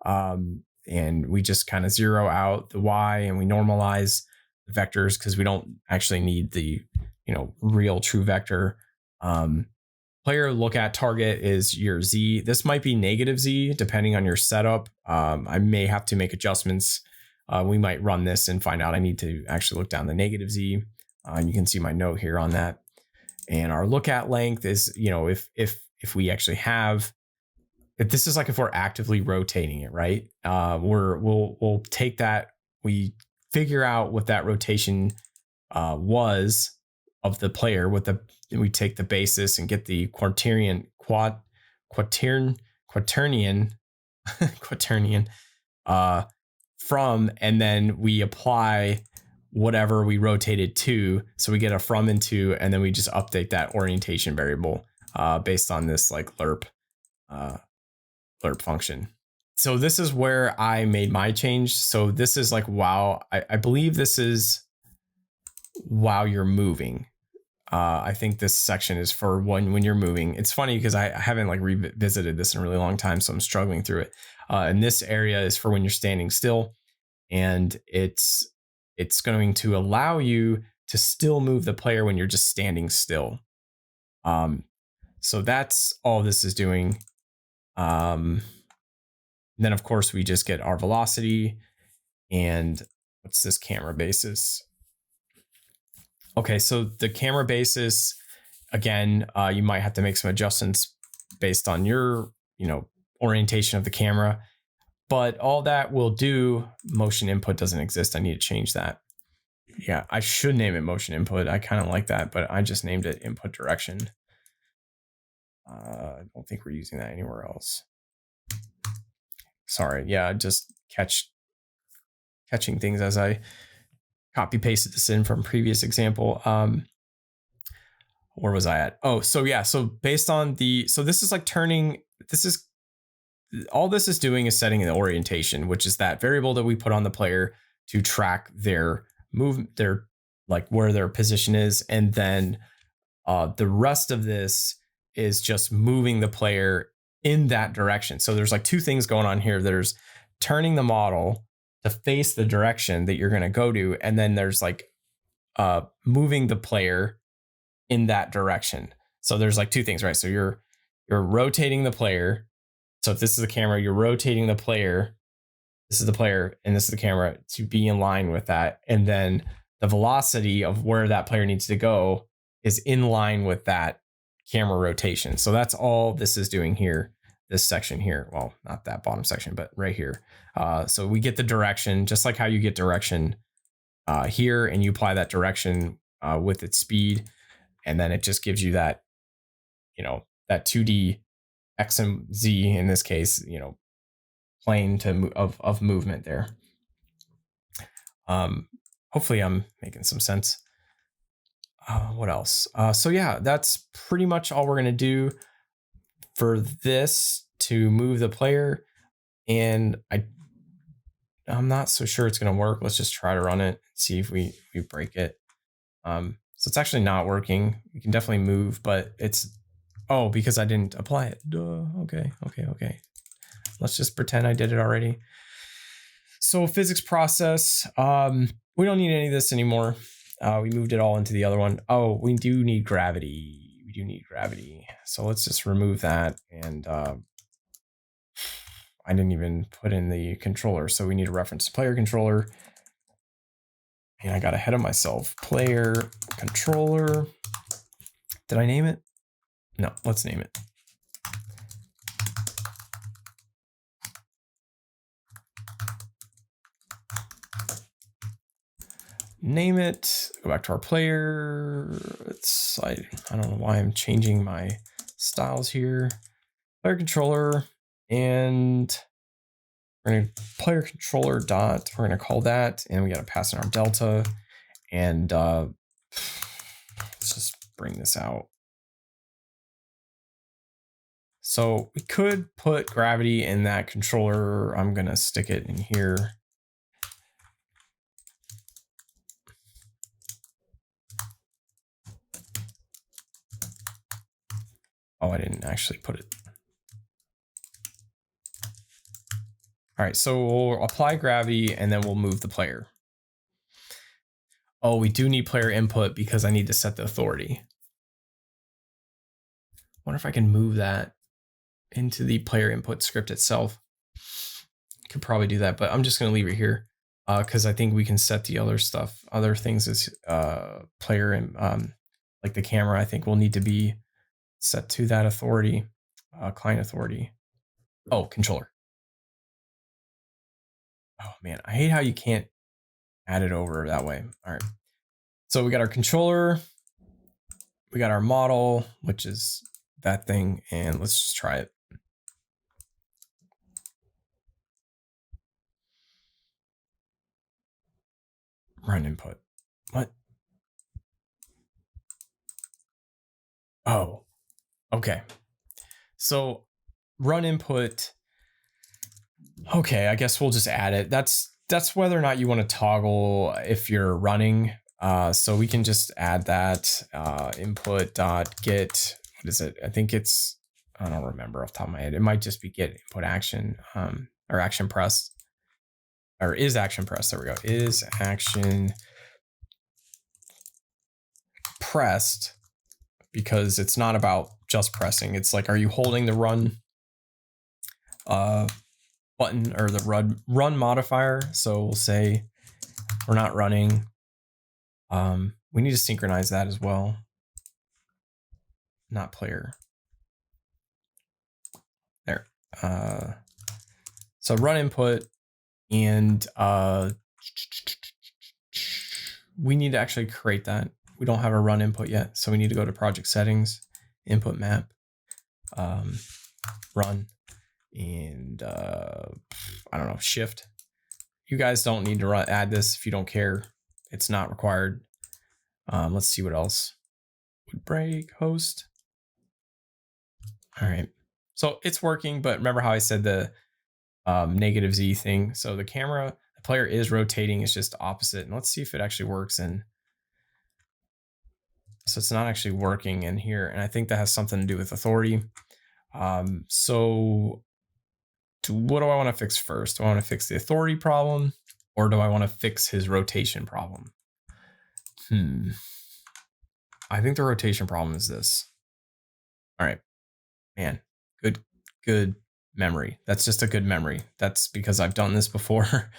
And we just kind of zero out the Y and we normalize the vectors because we don't actually need the, real true vector. Player look at target is your Z. This might be negative Z depending on your setup. I may have to make adjustments. We might run this and find out I need to actually look down the negative Z. And you can see my note here on that. And our look at length is, if we actually have, if this is like if we're actively rotating it, right? We'll take that, we figure out what that rotation was of the player we take the basis and get the quaternion from, and then we apply whatever we rotated to. So we get a from and to, and then we just update that orientation variable based on this like lerp function. So this is where I made my change. So this is like, wow, I believe this is while you're moving. I think this section is for when you're moving. It's funny because I haven't like revisited this in a really long time, so I'm struggling through it. And this area is for when you're standing still, and it's going to allow you to still move the player when you're just standing still. So that's all this is doing. Then of course we just get our velocity and what's this camera basis? Okay, so the camera basis, again, you might have to make some adjustments based on your, orientation of the camera. But all that will do, motion input doesn't exist. I need to change that. Yeah, I should name it motion input. I kind of like that, but I just named it input direction. I don't think we're using that anywhere else. Sorry, yeah, just catching things as I copy pasted this in from previous example. Where was I at? Oh, so yeah. So based on so this is like all this is doing is setting the orientation, which is that variable that we put on the player to track their their like where their position is. And then the rest of this is just moving the player in that direction. So there's like two things going on here. There's turning the model to face the direction that you're going to go to. And then there's like moving the player in that direction. So there's like two things, right? So you're rotating the player. So if this is the camera, you're rotating the player. This is the player and this is the camera to be in line with that. And then the velocity of where that player needs to go is in line with that camera rotation. So that's all this is doing here, this section here. Well, not that bottom section, but right here. So we get the direction, just like how you get direction here, and you apply that direction with its speed. And then it just gives you that, that 2D X and Z in this case, plane of movement there. Hopefully I'm making some sense. What else? So yeah, that's pretty much all we're going to do for this to move the player. And I'm not so sure it's going to work. Let's just try to run it, see if we break it. So it's actually not working. We can definitely move, but it's, because I didn't apply it. Duh. Okay. Let's just pretend I did it already. So physics process, we don't need any of this anymore. We moved it all into the other one. Oh, we do need gravity. So let's just remove that. And I didn't even put in the controller. So we need a reference to player controller. And I got ahead of myself. Player controller. Did I name it? No, let's name it. Name it. Go back to our player. I don't know why I'm changing my styles here. Player controller, and we're going to player controller dot. We're going to call that, and we got to pass in our delta. And let's just bring this out. So we could put gravity in that controller. I'm going to stick it in here. Oh, I didn't actually put it. All right, so we'll apply gravity and then we'll move the player. Oh, we do need player input because I need to set the authority. Wonder if I can move that into the player input script itself. Could probably do that, but I'm just going to leave it here because I think we can set the other stuff, other things as player and like the camera. I think will need to be set to that authority, client authority. Oh, controller. Oh man, I hate how you can't add it over that way. All right. So we got our controller, we got our model, which is that thing, and let's just try it. Run input. What? Oh, okay. So run input. Okay, I guess we'll just add it. That's whether or not you want to toggle if you're running. So we can just add that input dot get. What is it? I think it's, I don't remember off the top of my head. It might just be get input action or action press, or is action press. There we go. Is action pressed, because it's not about just pressing. It's like, are you holding the run button or the run modifier? So we'll say we're not running. We need to synchronize that as well. Not player. There. So run input, and we need to actually create that. We don't have a run input yet, so we need to go to project settings, input map, run, and I don't know, shift. You guys don't need to add this if you don't care. It's not required. Let's see what else would break. Host. All right, so it's working, but remember how I said the negative Z thing? So the camera, the player is rotating, it's just opposite. And let's see if it actually works in. So it's not actually working in here, and I think that has something to do with authority. So what do I want to fix first? Do I want to fix the authority problem, or do I want to fix his rotation problem? I think the rotation problem is this. All right, man, good memory. That's just a good memory. That's because I've done this before.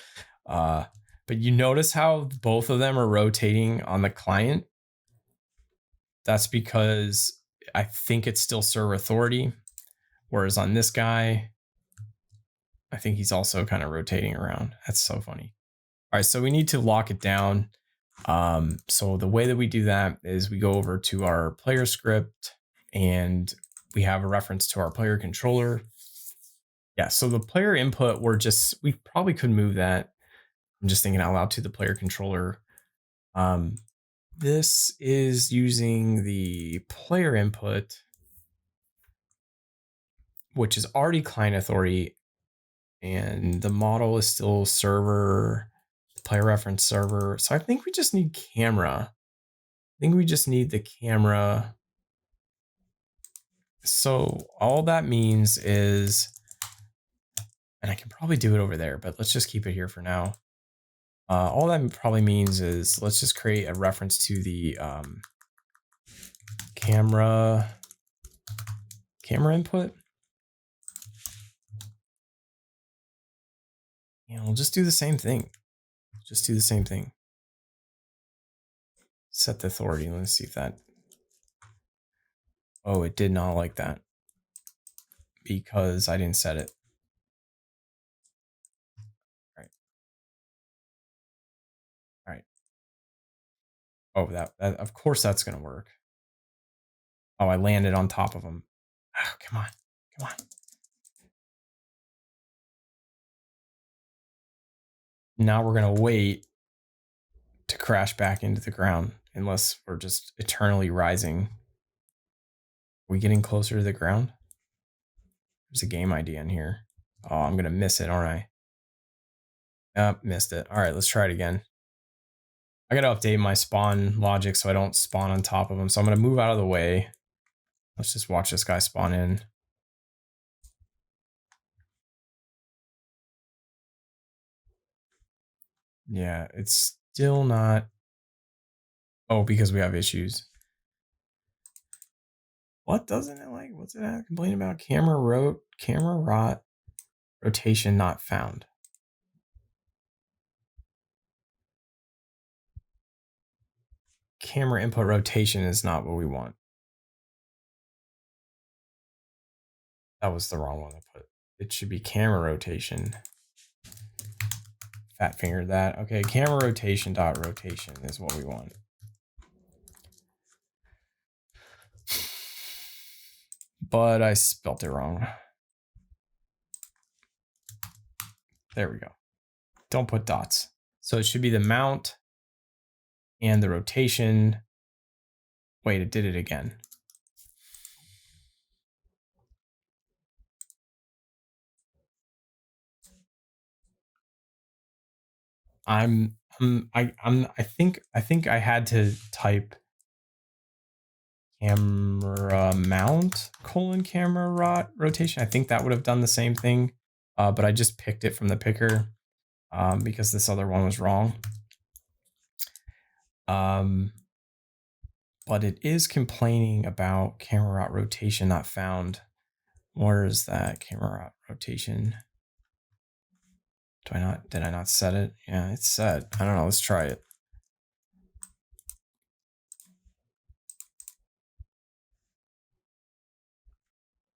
But you notice how both of them are rotating on the client? That's because I think it's still server authority. Whereas on this guy, I think he's also kind of rotating around. That's so funny. All right, so we need to lock it down. So the way that we do that is we go over to our player script and we have a reference to our player controller. Yeah, so the player input, we probably could move that. I'm just thinking out loud to the player controller. This is using the player input, which is already client authority, and the model is still server, player reference server. So I think we just need camera. I think we just need the camera. So all that means is, and I can probably do it over there, but let's just keep it here for now. All that probably means is let's just create a reference to the camera input. And we'll just do the same thing. Just do the same thing. Set the authority. Let's see if that. Oh, it did not like that because I didn't set it. All right. Oh, that of course that's gonna work. Oh, I landed on top of him. Oh, come on. Now we're gonna wait to crash back into the ground unless we're just eternally rising. Are we getting closer to the ground? There's a game idea in here. Oh, I'm gonna miss it, aren't I? Missed it. All right, let's try it again. I gotta update my spawn logic so I don't spawn on top of him. So I'm gonna move out of the way. Let's just watch this guy spawn in. Yeah, it's still not. Oh, because we have issues. What doesn't it like? What's it complaining about? Camera rot, rotation not found. Camera input rotation is not what we want. That was the wrong one to put. It should be camera rotation. Fat fingered that. Okay, camera rotation dot rotation is what we want. But I spelt it wrong. There we go. Don't put dots. So it should be the mount and the rotation. Wait, it did it again. I think I had to type camera mount : camera rotation. I think that would have done the same thing, but I just picked it from the picker because this other one was wrong. But it is complaining about camera rotation not found. Where is that camera rotation? Did I not set it? Yeah, it's set. I don't know. Let's try it.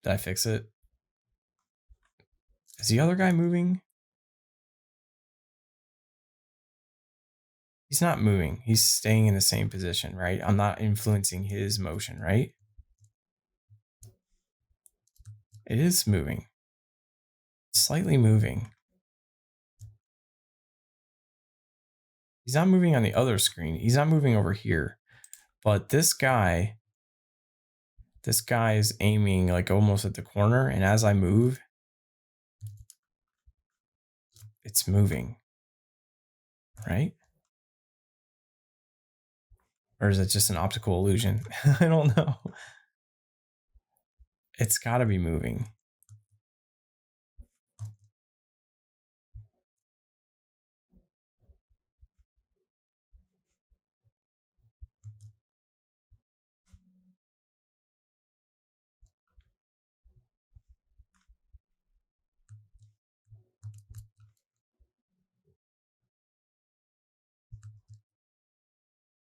Did I fix it? Is the other guy moving? He's not moving. He's staying in the same position, right? I'm not influencing his motion, right? It is moving. Slightly moving. He's not moving on the other screen. He's not moving over here. But this guy is aiming like almost at the corner. And as I move, it's moving, right? Or is it just an optical illusion? I don't know. It's got to be moving.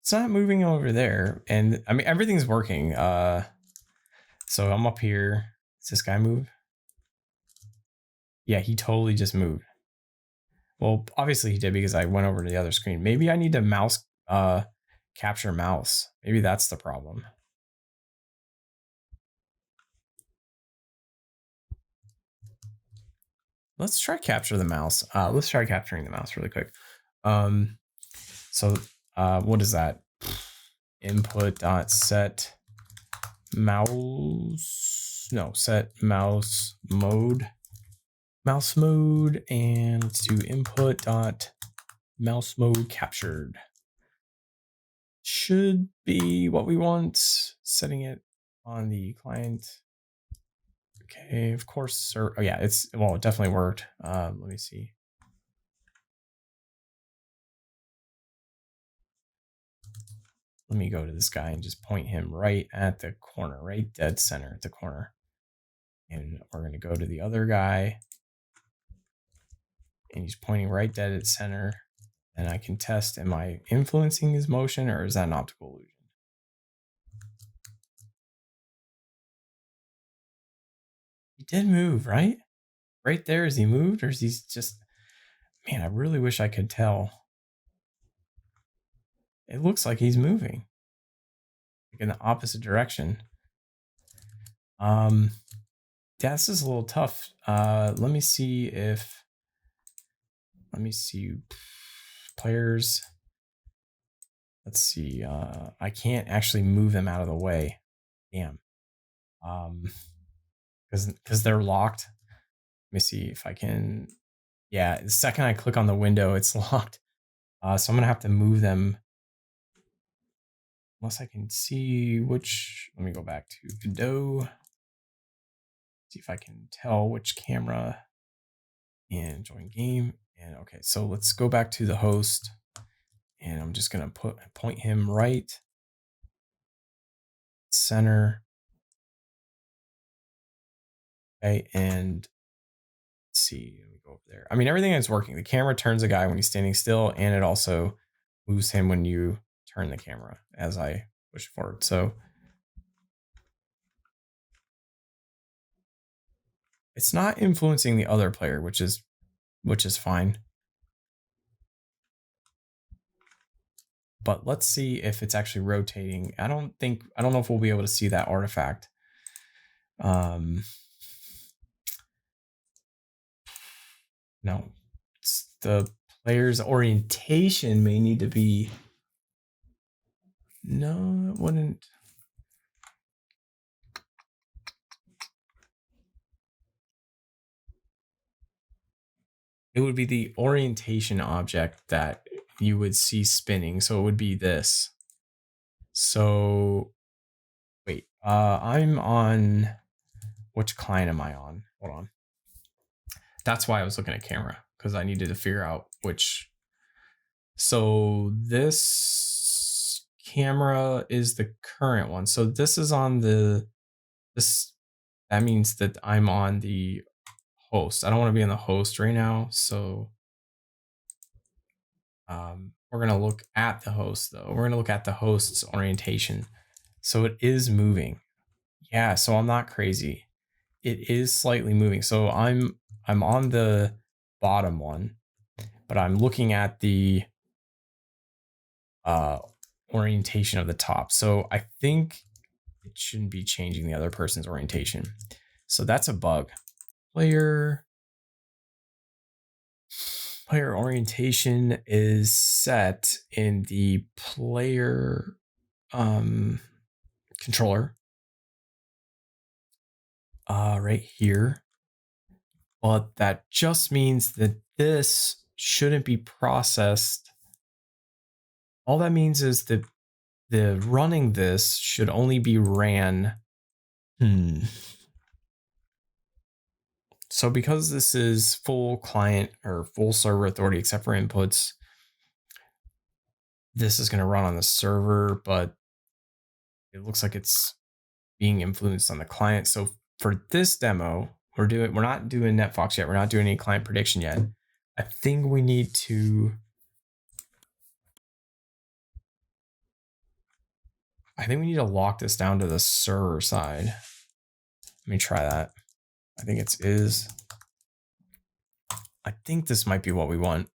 It's not moving over there. And I mean, everything's working. So I'm up here. Does this guy move? Yeah, he totally just moved. Well, obviously he did because I went over to the other screen. Maybe I need to mouse capture mouse. Maybe that's the problem. Let's try capture the mouse. Let's try capturing the mouse really quick. So what is that? Input dot set mouse. No, set mouse mode. Mouse mode, and let's do input dot mouse mode captured. Should be what we want. Setting it on the client. Okay, of course, sir. Oh yeah, it definitely worked. Let me see. Let me go to this guy and just point him right at the corner, right dead center at the corner. And we're going to go to the other guy. And he's pointing right dead at center. And I can test, am I influencing his motion or is that an optical illusion? He did move, right? Right there, is he moved or is he just, man, I really wish I could tell. It looks like he's moving like in the opposite direction. Yeah, this is a little tough. Let me see players. Let's see. I can't actually move them out of the way. Damn. Because they're locked. Let me see if I can. Yeah, the second I click on the window, it's locked. So I'm gonna have to move them. Unless I can see which. Let me go back to Godot. See if I can tell which camera. And join game. And okay, so let's go back to the host. And I'm just gonna point him right center. Okay, and let's see. Let me go over there. I mean, everything is working. The camera turns a guy when he's standing still, and it also moves him when you turn the camera as I push forward. So it's not influencing the other player, which is fine. But let's see if it's actually rotating. I don't know if we'll be able to see that artifact. No, the player's orientation may need to be. No, it wouldn't. It would be the orientation object that you would see spinning. So it would be this. So wait, I'm on, which client am I on? Hold on. That's why I was looking at camera, because I needed to figure out which. So this camera is the current one. So this is on that means that I'm on the host. I don't want to be on the host right now. So we're going to look at the host though. We're going to look at the host's orientation. So it is moving. Yeah, so I'm not crazy. It is slightly moving. So I'm on the bottom one, but I'm looking at the orientation of the top. So I think it shouldn't be changing the other person's orientation. So that's a bug. Player orientation is set in the player controller right here. But that just means that this shouldn't be processed. All that means is that the running this should only be ran. So because this is full client or full server authority except for inputs, this is going to run on the server, but it looks like it's being influenced on the client. So for this demo, we're not doing NetFox yet. We're not doing any client prediction yet. I think we need to I think we need to lock this down to the server side. Let me try that. I think it's is. I think this might be what we want.